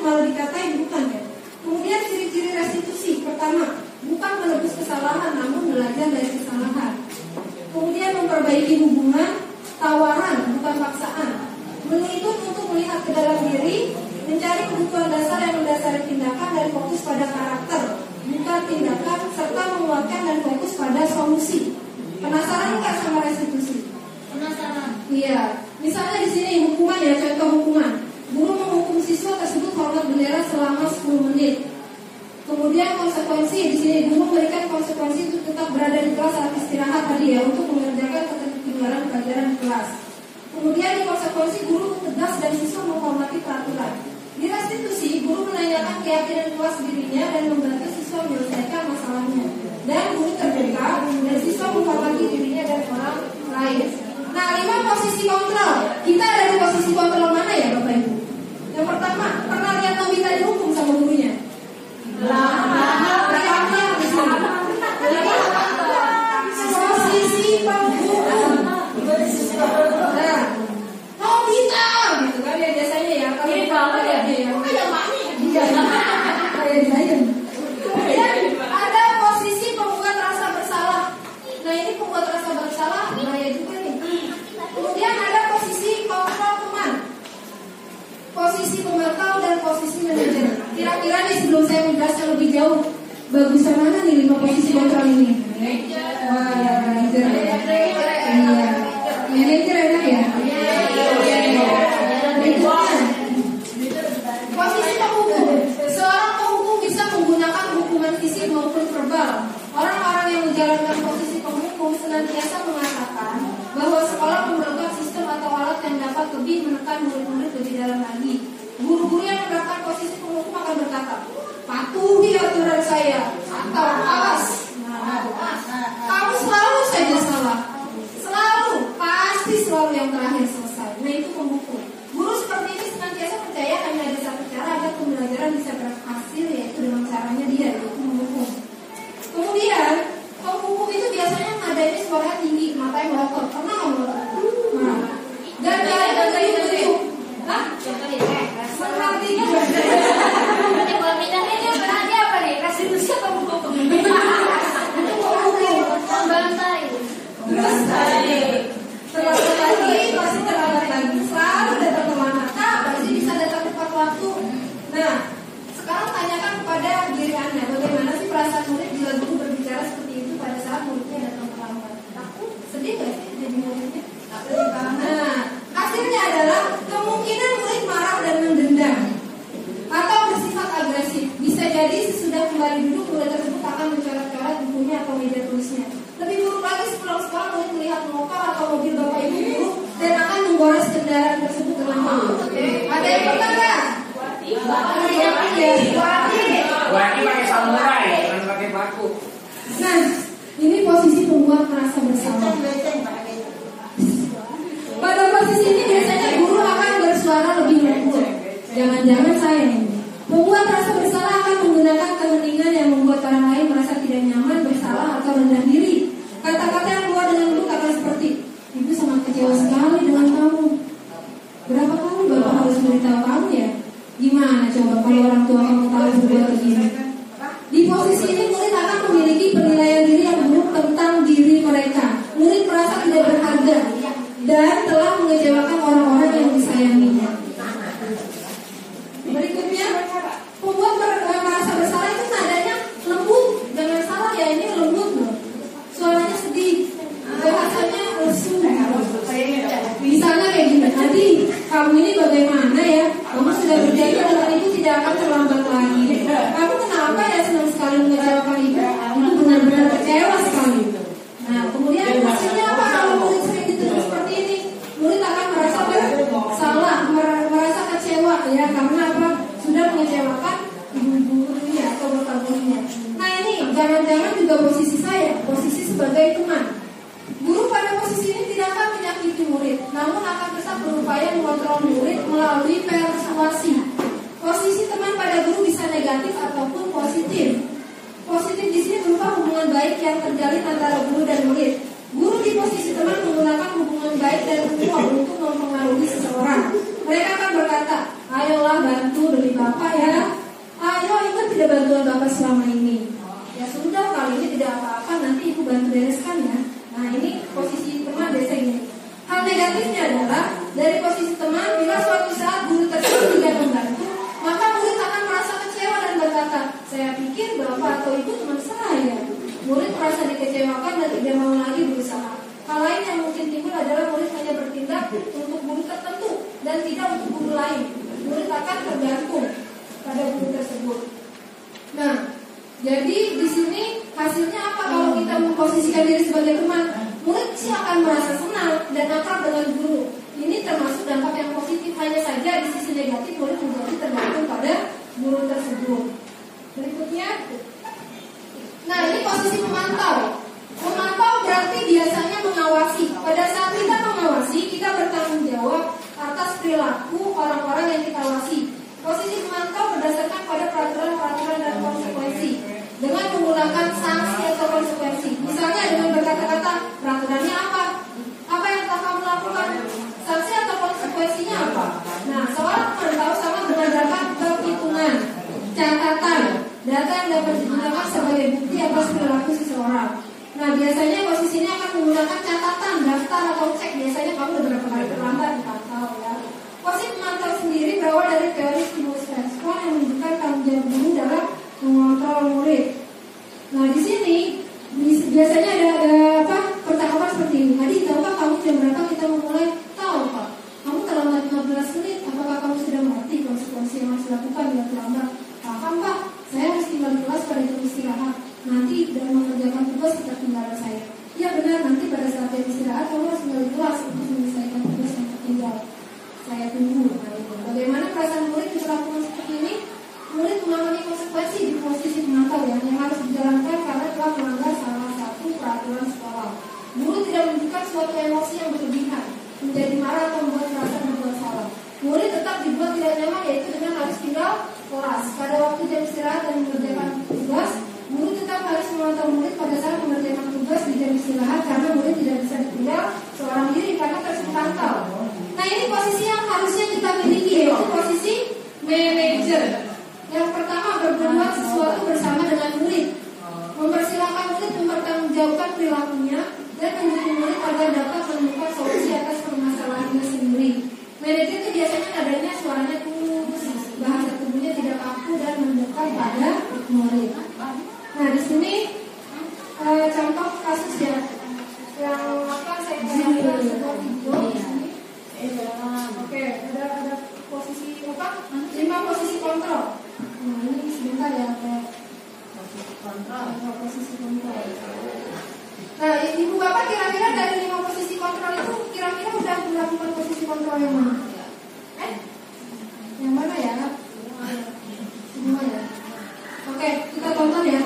malah dikatain, bukan ya. Kemudian ciri-ciri restitusi, pertama, bukan menebus kesalahan namun belajar dari kesalahan. Kemudian memperbaiki hubungan, tawaran bukan paksaan. Menuntut untuk melihat ke dalam diri, mencari kebutuhan dasar yang mendasari tindakan dan fokus pada karakter, bukan tindakan, serta menguatkan dan fokus pada solusi. Penasaran nggak sama restitusi? Penasaran. Iya. Misalnya di sini hukuman ya, contoh hukuman. Guru menghukum siswa tersebut hormat bendera selama 10 menit. Kemudian konsekuensi di sini guru memberikan konsekuensi untuk tetap berada di kelas saat istirahat tadi ya, untuk mengerjakan ketinggalan pelajaran di kelas. Kemudian di konsekuensi guru tegas dan siswa menghormati peraturan. Di restitusi guru menanyakan keyakinan kelas dirinya dan membantu siswa menyelesaikan masalahnya. Dan guru terbuka dan siswa menghormati dirinya dan orang lain. Nah 5 posisi kontrol. Kita ada di posisi kontrol mana ya Bapak Ibu? Yang pertama, pernah lihat Nobita dihukum sama gurunya? Teriaknya di sini. Posisi penghukum. Nah, Nobita gitu kan ya biasanya ya. Kalau kita ya dia. Kemudian ada posisi pembuat rasa bersalah. Nah ini pembuat rasa bersalah menjalankan posisi penghukum senantiasa mengatakan bahwa sekolah memerlukan sistem atau alat yang dapat lebih menekan murid-murid lebih dalam lagi. Guru-guru yang menerapkan posisi penghukum akan berkata, patuhi aturan saya atau awas. Kamu selalu saja salah, selalu, pasti selalu yang terakhir selesai. Nah, itu penghukum. Guru seperti ini senantiasa percaya hanya ada satu cara agar pembelajaran bisa berhasil, yaitu dengan caranya dia, yaitu menghukum. Kemudian penghukum itu biasanya nadanya suaranya tinggi, matanya melotot. Pernah nggak melotot? Nah, dan gayung-gayung. Hah? Artinya Kalau bidangnya dia berarti apa nih? Restitusi atau hukum? Bantai. terus terlambat lagi, pasti terlambat lagi, selalu datang kemana? Pasti bisa datang tepat waktu. Nah, sekarang tanyakan kepada diri Anda, bagaimana sih perasaan murid bila guru berbicara seperti itu pada saat muridnya datang terlambat? Takut? Sedih nggak sih jadi muridnya? Nah, hasilnya adalah kemungkinan murid marah dan mendendam atau bersifat agresif. Bisa jadi sesudah kembali duduk, murid tersebut akan mencoret-coret bukunya atau meja tulisnya. Lebih buruk lagi, sepulang sekolah murid melihat motor atau mobil bapak ibu guru dan akan menggores kendaraan tersebut dengan malu. Ada yang pernah nggak? Wani pakai samurai, bukan pakai paku. Nah, ini posisi pembuat merasa bersalah. Pada posisi ini biasanya guru akan bersuara lebih lembut. Jangan-jangan saya ini. Pembuat rasa bersalah akan menggunakan keheningan yang membuat orang lain merasa tidak nyaman, bersalah atau rendah diri. Kata-kata yang keluar dengan lembut akan seperti, ibu sangat kecewa sekali dengan kamu. Berapa kali bapak harus memberitahu kamu ya? Gimana coba kalau orang tua kamu tahu berbuat begini? Di posisi ini murid akan memiliki penilaian diri yang buruk tentang diri mereka. Murid merasa tidak berharga dan telah mengecewakan orang-orang yang disayanginya. Berikutnya, pembuat merasa bersalah itu nadanya lembut. Jangan salah ya, ini lembut loh. Suaranya sedih, bahasanya lesu. Misalnya kayak gini, tadi kamu ini bagaimana ya? Kamu sudah berjanji dengan ibu tidak akan terlambat lagi. Kamu kenapa ya senang sekali mengecewakan ibu? Ibu benar-benar kecewa sekali. Nah, kemudian hasilnya apa kalau murid sering dituduh seperti ini? Murid akan merasa bersalah, merasa kecewa ya, karena apa? Sudah mengecewakan ibu-gurunya atau bapak gurunya. Nah, ini jangan-jangan juga posisi saya, posisi sebagai teman. Guru pada posisi ini tidak akan menyakiti murid, namun akan tetap berupaya mengontrol murid melalui persuasi. Posisi teman pada guru bisa negatif ataupun positif. Positif di sini berupa hubungan baik yang terjalin antara guru dan murid. Guru di posisi teman menggunakan hubungan baik dan uang untuk mempengaruhi seseorang. Mereka akan berkata, ayolah bantu demi bapak ya. Ayo ingat tidak bantuan bapak selama ini. Ya sudah, kali ini tidak apa-apa, nanti ibu bantu bereskan ya. Nah, ini posisi teman biasa ini. Hal negatifnya adalah dari posisi teman, bila suatu saat guru tersebut tidak membantu, maka murid akan merasa kecewa dan berkata, saya pikir bapak atau ibu teman saya. Murid merasa dikecewakan dan tidak mau lagi berusaha. Hal lain yang mungkin timbul adalah murid hanya bertindak untuk guru tertentu dan tidak untuk guru lain. Murid akan tergantung pada guru tersebut. Nah, jadi di sini hasilnya apa kalau kita memposisikan diri sebagai teman? Murid sih akan merasa senang dan akrab dengan guru. Ini termasuk dampak yang positif. Hanya saja di sisi negatif murid menjadi tergantung pada guru tersebut. Berikutnya, nah ini posisi memantau. Memantau berarti biasanya mengawasi. Pada saat kita mengawasi, kita bertanggung jawab atas perilaku orang-orang yang kita awasi. Posisi memantau berdasarkan pada peraturan-peraturan dan konsekuensi dengan menggunakan sanksi atau konsekuensi. Misalnya dengan berkata-kata, peraturannya apa? Apa yang telah kamu lakukan? Sanksi atau konsekuensinya apa? Nah, seorang memantau sama dengan dapat perhitungan, catatan, data yang dapat digunakan sebagai bukti atas perilaku seseorang. Nah, biasanya posisi ini akan menggunakan catatan, daftar atau cek. Biasanya kamu udah berapa kali terlambat dipantau ya. Posisi memantau sendiri berawal dari teori stimulus respon yang menunjukkan tanggung jawab guru dalam mengontrol murid. Nah, di sini biasanya ada percakapan seperti ini. Tadi tahukah kamu jam berapa kita memulai? Tahu Pak. Kamu terlambat 15 menit. Apakah kamu sudah mengerti konsekuensi yang harus dilakukan bila terlambat? Paham Pak. Saya harus tinggal di kelas pada jam istirahat. Nanti dalam mengerjakan tugas kita saran saya. Iya benar, nanti pada saat jam istirahat kamu harus kembali kelas untuk menyelesaikan tugas yang tertinggal. Saya tunggu. Nah, itu. Bagaimana perasaan murid diperlakukan seperti ini? Murid mengalami konsekuensi di posisi pemantau yang harus dijalankan karena telah melanggar salah satu peraturan sekolah. Guru tidak menunjukkan suatu emosi yang berlebihan, menjadi marah atau membuat merasa berbuat salah. Murid tetap dibuat tidak nyaman, yaitu dengan harus tinggal kelas. Pada waktu jam istirahat dan mengerjakan tugas, guru tetap harus memantau murid pada saat mengerjakan tugas di jam istirahat karena murid tidak bisa ditinggal seorang diri karena terus dipantau. Nah, ini posisi yang harusnya kita miliki, yaitu posisi manajer. Yang pertama, berbuat sesuatu bersama dengan murid, mempersilahkan murid mempertanggungjawabkan perilakunya dan mendukung murid agar dapat menemukan solusi atas permasalahannya sendiri. Manajer itu biasanya nadanya suaranya tulus, bahasa tubuhnya tidak kaku dan mendekat pada murid. Nah, di sini contoh kasus ya yang akan saya tunjukkan sebuah video di sini. Oke, ada posisi apa? 5 posisi kontrol. Nah, ini sebentar ya, posisi kontrol. Nah, ibu bapak kira-kira dari 5 posisi kontrol itu kira-kira udah melakukan posisi kontrol yang mana? Yang mana ya? Semua ya. Oke, kita tonton ya.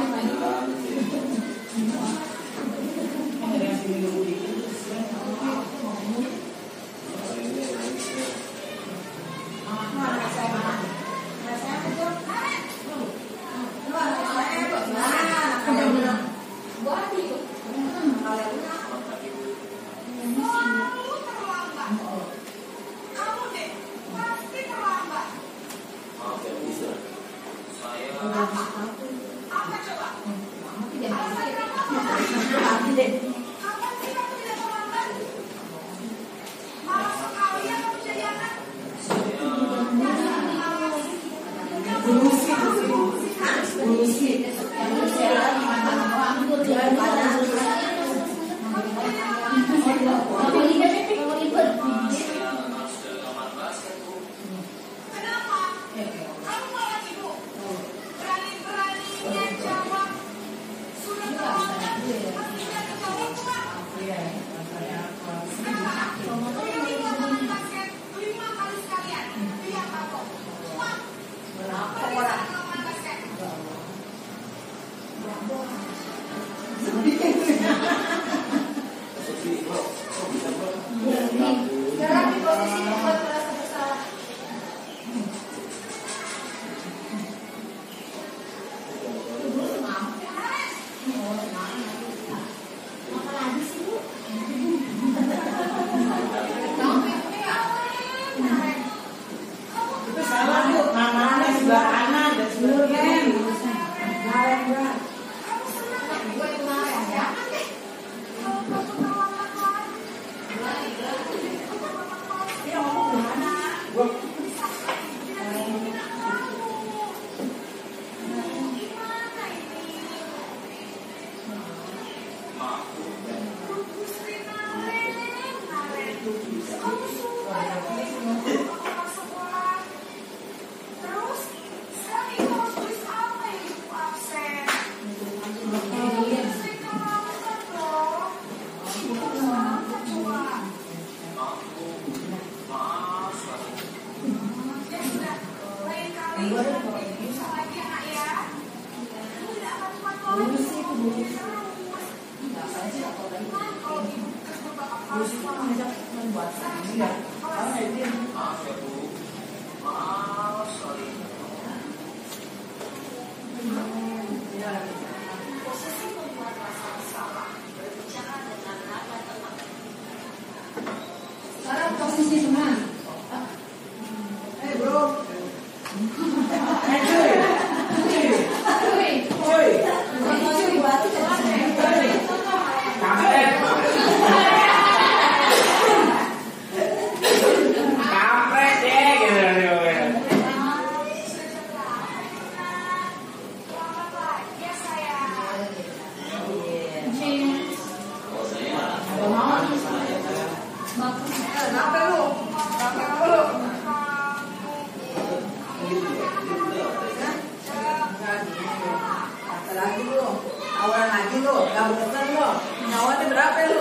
Sekarang posisi teman. Kenapa lu? apa lu?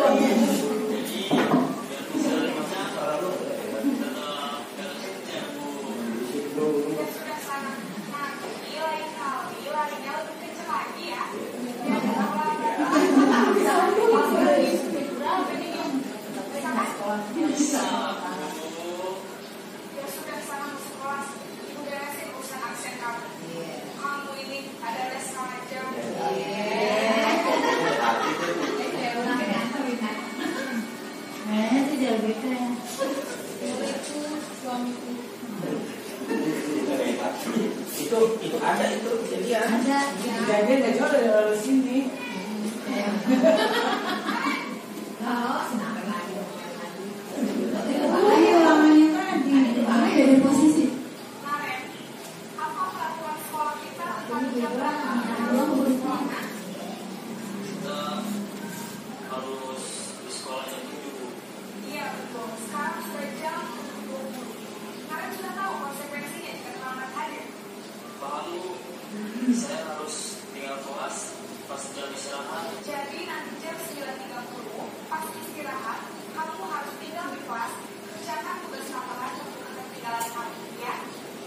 Itu ada itu kejadian. Ada. Kejadian nggak jauh dari sini. Ayo lamanya tadi. Dari posisi. Saya harus tinggal kelas pas jam istirahat. Jadi nanti jam 9.30 pas istirahat, kamu harus tinggal di kelas, kerjakan tugas lapangan untuk ketinggalan kamu, ya?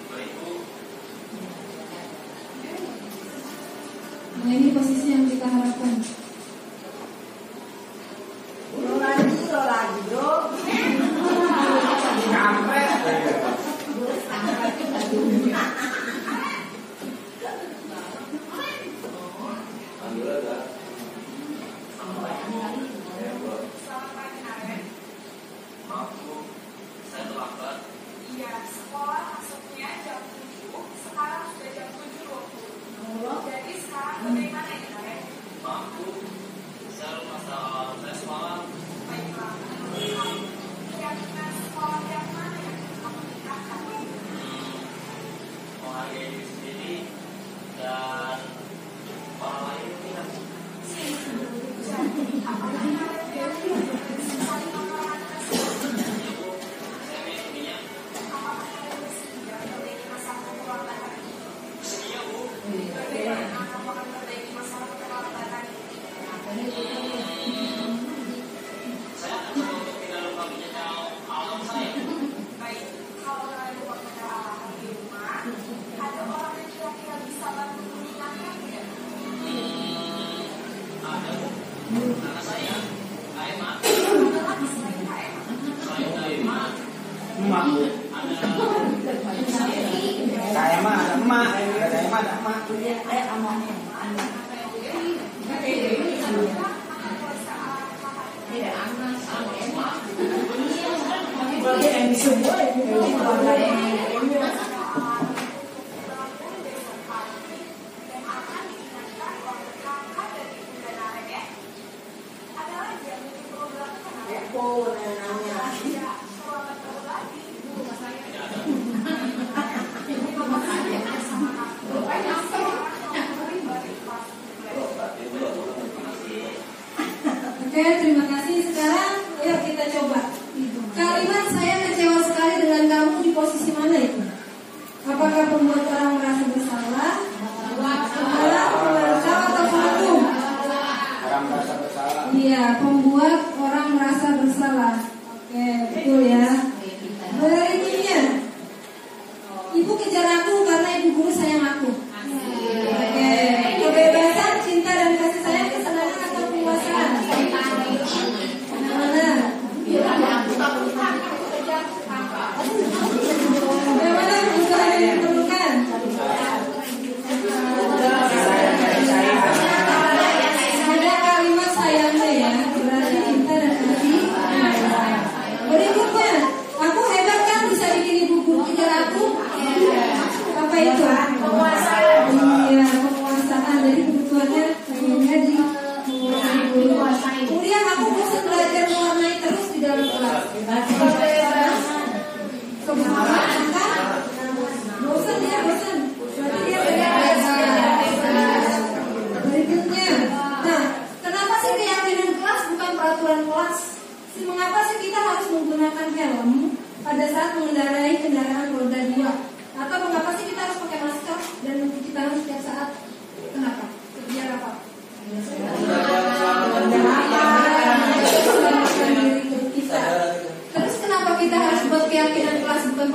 Baik, Bu. Nah ini posisi yang kita harapkan. Lo lagi bro. Kampret. Selamat pagi, Naren. Maaf, Bu. Saya terlambat. Iya, sekolah masuknya jam 7, sekarang sudah jam 7.20. Jadi sekarang bagaimana ya, Naren? Maaf, Bu. Saya lupa soal tes malam. Baiklah, kira-kira sekolah yang mana yang kamu tinggalkan? Menghargai diri sendiri dan orang lain tidak. Jadi, apakah Naren biasa saling menghargai Ibu, saya meyakininya. apakah Naren bersedia memperbaiki masalah keluarga tadi? Iya, Bu. Bagaimana kamu akan memperbaiki masalah keluarga tadi? Saya akan coba untuk tidak lupa menyesal alam saya. Baik, kalau Naren lupa mengenal alamat di rumah, ada orang yang kira-kira bisa bantu mengingatkan tidak? Ada, Bu. Anak saya, Aima. Adalah selain KM. Selain Aima, Emak. ada Kayak mah ada emak, kayak mah ada emak. Berarti yang semua itu Oke, terima kasih. Sekarang yuk kita coba. Kalimat saya kecewa sekali dengan kamu di posisi mana itu? Apakah membuat orang merasa bersalah? Adalah bersalah atau pengagum? Orang merasa bersalah. Iya, pembuat orang merasa bersalah. Oke, betul ya. Berikutnya, ibu kejar aku karena ibu guru sayang aku. Oke, kebebasan, cinta dan kasih sayang, kesenangan atau penguasaan? Mana? Bagaimana kebutuhan yang diperlukan? Ada kalimat sayangnya ya, berarti cinta dan kasih. Berikutnya, aku hebat kan bisa bikin ibu guru kejar aku? Apa itu? Penguasaan. Iya, penguasaan. Jadi kebutuhannya pengennya di kemudian aku bosan belajar mewarnai terus di dalam kelas. Kebutuhan kan? Bosan ya, bosan. Berarti dia belajar. Berikutnya, nah, kenapa sih keyakinan kelas bukan peraturan kelas? Mengapa sih kita harus menggunakan helm pada saat mengendarai kendaraan roda 2? Atau mengapa sih kita harus pakai masker dan mencuci tangan setiap saat? Kenapa? Biar apa?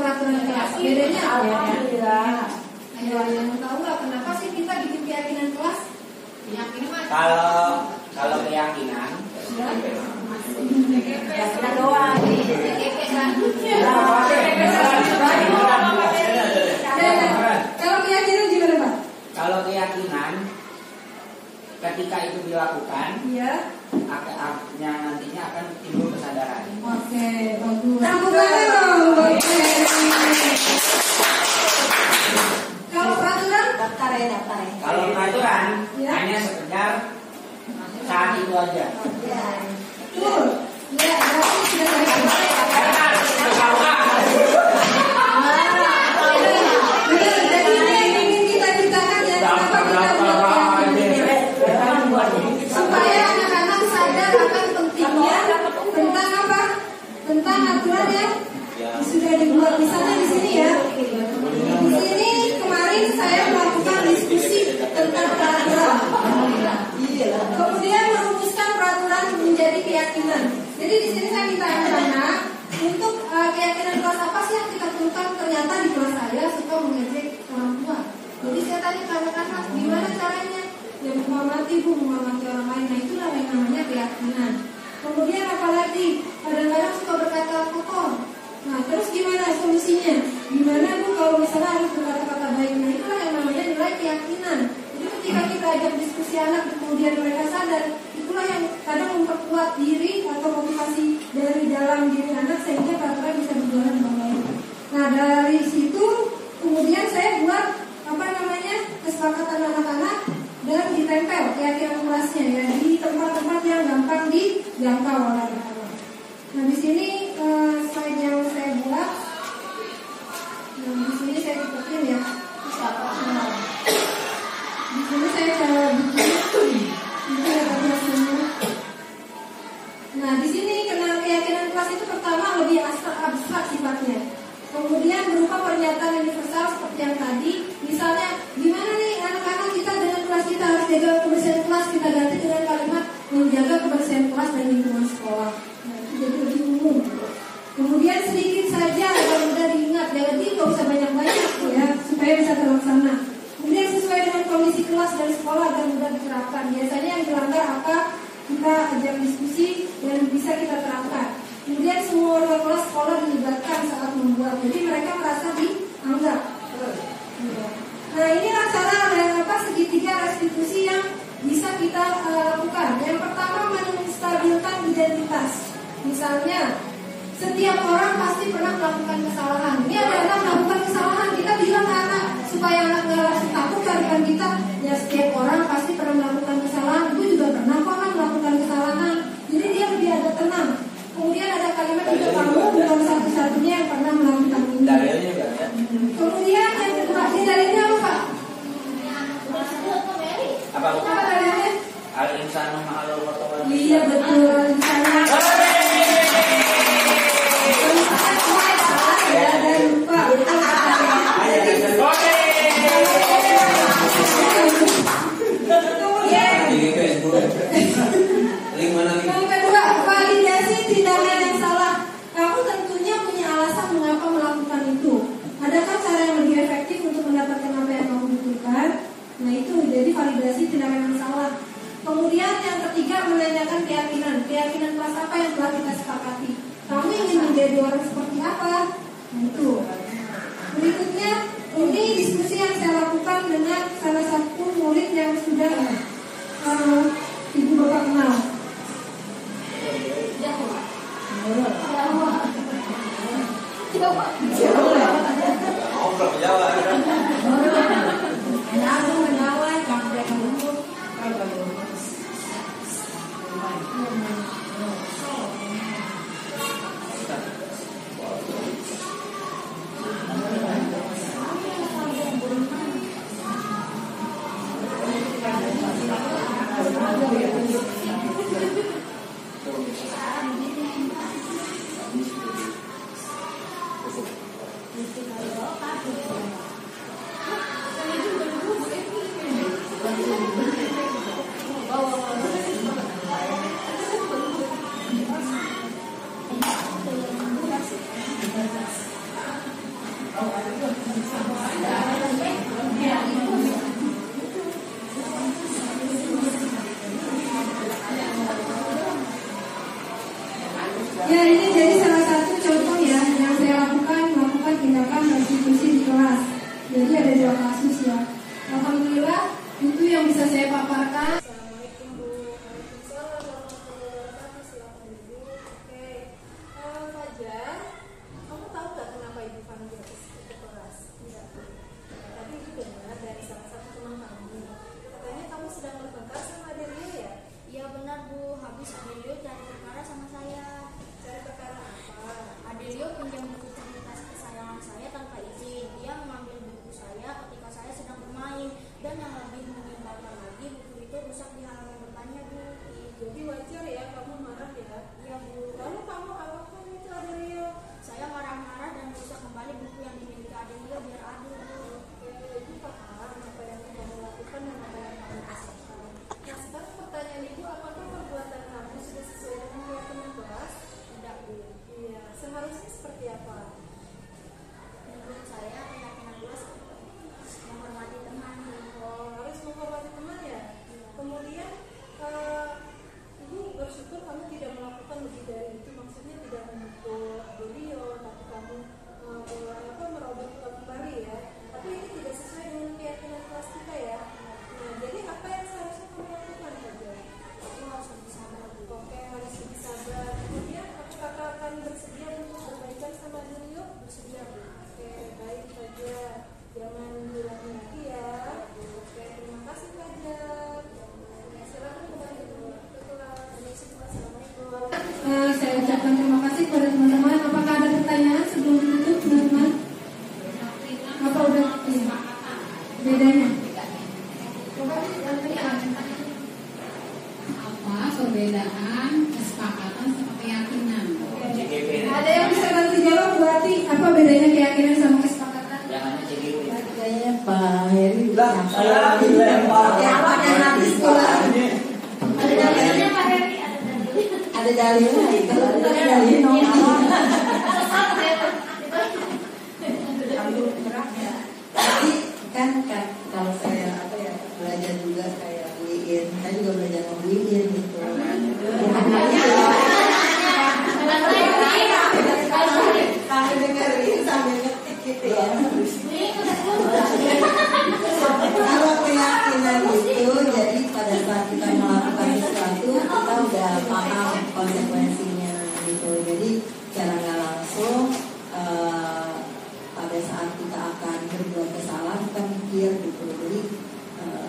peraturan kelas. Bedanya apa? Ayo, yang tahu nggak kenapa sih kita bikin keyakinan kelas? Keyakinan. Kalau keyakinan, Keyakinan doang. Kalau keyakinan gimana Pak? Kalau keyakinan, ketika itu dilakukan, Iya. nantinya akan timbul kesadaran. Oke, bagus. Tepuk tangan dong. Oke. Kalau peraturan? Daftar ya. Kalau peraturan Ya. hanya sekedar saat itu aja. Betul. Ya, berarti sudah saya betul, jadi ini yang ingin kita ciptakan ya, kenapa kita buat keyakinan? Supaya anak-anak sadar akan pentingnya tentang apa? Tentang aturan yang sudah dibuat. Misalnya di sini ya. Di sini kemarin saya melakukan diskusi tentang peraturan. Kemudian merumuskan peraturan menjadi keyakinan. Jadi di sini saya minta anak-anak untuk keyakinan kelas apa sih yang kita tentukan. Ternyata di kelas saya suka mengejek orang tua. Jadi saya tanya ke anak-anak gimana caranya? Ya menghormati menghormati orang lain. Nah itulah yang namanya keyakinan. Kemudian apalagi kadang-kadang suka berkata kotor. Nah terus gimana solusinya? Gimana Bu kalau misalnya harus berkata-kata baik? Nah itulah yang namanya nilai keyakinan. Jadi ketika kita ajak diskusi anak kemudian mereka sadar, itulah yang kadang memperkuat diri atau motivasi dari dalam diri anak sehingga peraturan bisa berjalan dengan baik. Nah dari situ kemudian saya buat kesepakatan anak-anak dan ditempel keyakinan kelasnya ya di tempat-tempat yang gampang dijangkau oleh anak-anak. Nah di sini slide yang saya buat, di sini saya ikutin ya. Nah, di sini saya cara bikin ini ada semua. Nah di sini kenal keyakinan kelas itu pertama lebih abstrak sifatnya. Kemudian berupa pernyataan universal seperti yang tadi. Misalnya, gimana nih anak-anak kita dengan kelas kita harus jaga kebersihan kelas, kita ganti dengan kalimat menjaga kebersihan kelas dan lingkungan sekolah. Nah, itu jadi lebih umum. Kemudian sedikit saja agar mudah diingat, jadi nggak usah banyak-banyak ya, supaya bisa terlaksana. Kemudian sesuai dengan kondisi kelas dan sekolah agar mudah diterapkan. Biasanya yang dilanggar apa kita ajak diskusi dan bisa kita terapkan. Kemudian semua orang kelas sekolah dilibatkan saat membuat, jadi mereka merasa dianggap. Nah inilah cara segitiga restitusi yang bisa kita lakukan. Yang pertama menstabilkan identitas. Misalnya setiap orang pasti pernah melakukan kesalahan. Ini ada anak melakukan kesalahan, kita bilang ke anak supaya anak nggak langsung takut kan kita. Ya setiap orang pasti pernah melakukan kesalahan. Ibu juga pernah kok kan melakukan kesalahan. Jadi dia lebih agak tenang. Kemudian ada kalimat juga kamu bukan satu-satunya yang pernah melakukan ini. Dalilnya juga ya. Kemudian yang kedua, dalilnya apa Pak? Apa dalilnya? Al-insanu ma'al watawal. Iya betul, al-insanu. Ya dan lupa. Yang kedua, validasi tindakan yang salah. Kamu tentunya punya alasan mengapa melakukan itu. Adakah cara yang lebih efektif untuk mendapatkan apa yang kamu butuhkan? Nah itu jadi validasi tindakan yang salah. Kemudian yang ketiga menanyakan keyakinan. Keyakinan kelas apa yang telah kita sepakati? Kamu ingin menjadi orang seperti apa? Nah itu. Berikutnya ini diskusi yang saya lakukan dengan salah satu murid yang sudah ibu bapak kenal. Ya, ini jadi salah satu contoh ya yang saya melakukan tindakan restitusi di kelas. Jadi ada 2 kasus ya. Alhamdulillah itu yang bisa saya paparkan. Assalamualaikum Bu. Waalaikumsalam warahmatullahi wabarakatuh. Silakan Ibu. Oke. Fajar, kamu tahu nggak kenapa Ibu panggil ke kelas? Tidak. Tadi Ibu dengar dari salah satu teman kamu. Katanya kamu sedang bertengkar sama Adelio ya? Iya benar Bu, habis Adelio cari perkara sama saya. Cari perkara apa? Adelio pinjam buku cerita kesayangan saya tanpa izin. Dia mengambil buku saya ketika saya sedang bermain. Dan yang lebih menyebalkan lagi, buku itu rusak di halaman depannya Bu. Jadi wajar ya kamu marah ya? Iya Bu. Lalu kamu apakan itu Adelio? Saya marah-marah dan merusak kembali buku yang dimiliki Adelio biar adil Bu. Ibu paham apa yang kamu lakukan dan apa yang kamu rasakan. Nah sekarang pertanyaan Ibu, apakah perbuatan kamu sudah sesuai dengan keyakinan kelas? Tidak Bu. Iya, seharusnya seperti apa? Menurut saya keyakinan kelas menghormati teman. Oh, harus menghormati teman ya? Kemudian Ibu bersyukur kamu tidak melakukan lebih dari itu, maksudnya tidak memukul Adelio, tapi kamu merobek kembali ya. Tapi ini tidak sesuai dengan keyakinan kelas kita ya. Nah, jadi apa yang seharusnya kamu lakukan saja? Aku harus lebih sabar Bu. Oke, harus lebih sabar. Kemudian apakah akan bersedia untuk berbaikan sama Adelio? Bersedia Bu. Oke, baik saja. Jangan hilang lagi ya. Oke, terima kasih Fajar. Silakan kembali ke kelas. Assalamualaikum. Saya ucapkan terima kasih kepada teman-teman. Apakah ada pertanyaan sebelum ditutup, teman-teman? Apa udah? Iya. Bedanya? Coba Apa perbedaan kesepakatan sama keyakinan? ada yang bisa bantu jawab Bu Ati? Apa bedanya keyakinan sama kesepakatan? Jangan CGP. Kayaknya Pak Heri Lah, saya dilempar. yang pakai nanti sekolah. Ada dalilnya Pak Heri, Ada dalilnya itu, ada dalilnya. Tapi kan kalau saya belajar juga kayak beliin, saya juga belajar membeliin gitu. Sambil dengerin sambil ngetik gitu ya. Kalau keyakinan itu, jadi pada saat kita melakukan sesuatu kita udah paham konsekuensinya gitu. Jadi secara nggak langsung pada saat kita akan berbuat kesalahan kita mikir gitu. Jadi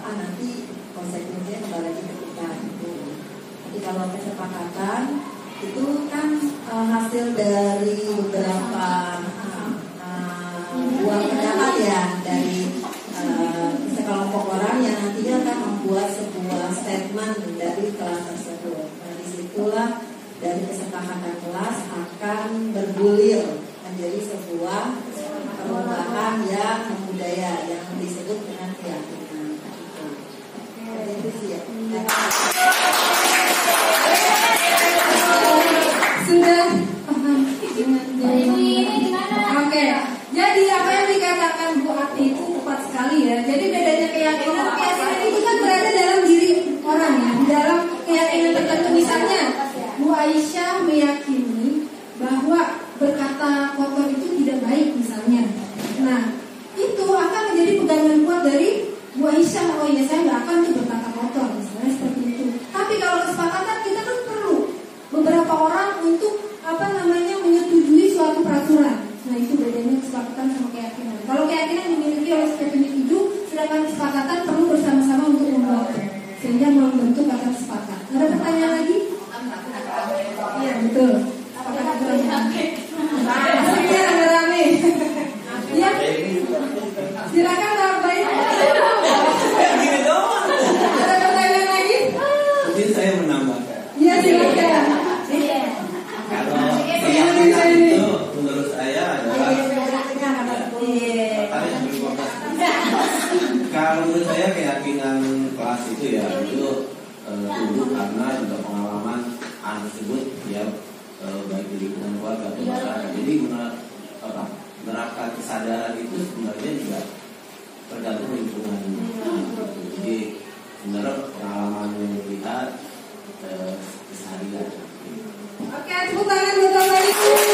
nanti konsekuensinya kembali lagi ke kita gitu. Jadi kalau kesepakatan itu kan hasil dari beberapa buah pendapat ya dari sekelompok orang yang nantinya akan membuat sebuah statement dari kelas tersebut. Nah disitulah dari kesepakatan kelas akan bergulir menjadi sebuah perubahan yang membudaya yang disebut dengan keyakinan. Itu sih ya. Sudah paham dengan Oke, jadi apa yang dikatakan Bu Ati itu tepat sekali ya. Jadi bedanya keyakinan itu kan berada dalam diri orang ya, dalam keyakinan tertentu. Misalnya Bu Aisyah meyakini bahwa berkata kotor itu tidak baik misalnya. Nah, itu akan menjadi pegangan kuat dari Bu Aisyah. Oh iya, saya nggak akan tuh berkata kotor misalnya seperti itu. Tapi kalau kesepakatan kita kan perlu beberapa orang untuk menyetujui suatu peraturan. Nah itu bedanya kesepakatan sama keyakinan. Kalau keyakinan dimiliki oleh setiap individu, sedangkan kesepakatan perlu bersama-sama untuk membuat sehingga membentuk kata sepakat. Ada pertanyaan lagi? Iya betul. Apakah rame-rame? Aslinya rame-rame. Ya. Silakan Pak Baik. Ada pertanyaan lagi? Mungkin saya menambahkan. Iya silakan. Kalau keyakinan itu menurut saya adalah kalau menurut saya keyakinan kelas itu ya itu tumbuh karena juga pengalaman anak tersebut ya baik di lingkungan keluarga atau masyarakat. Jadi menerapkan kesadaran itu sebenarnya juga tergantung lingkungan. Jadi sebenarnya pengalaman yang dilihat keseharian. Oke, Tepuk tangan buat Bapak Ibu.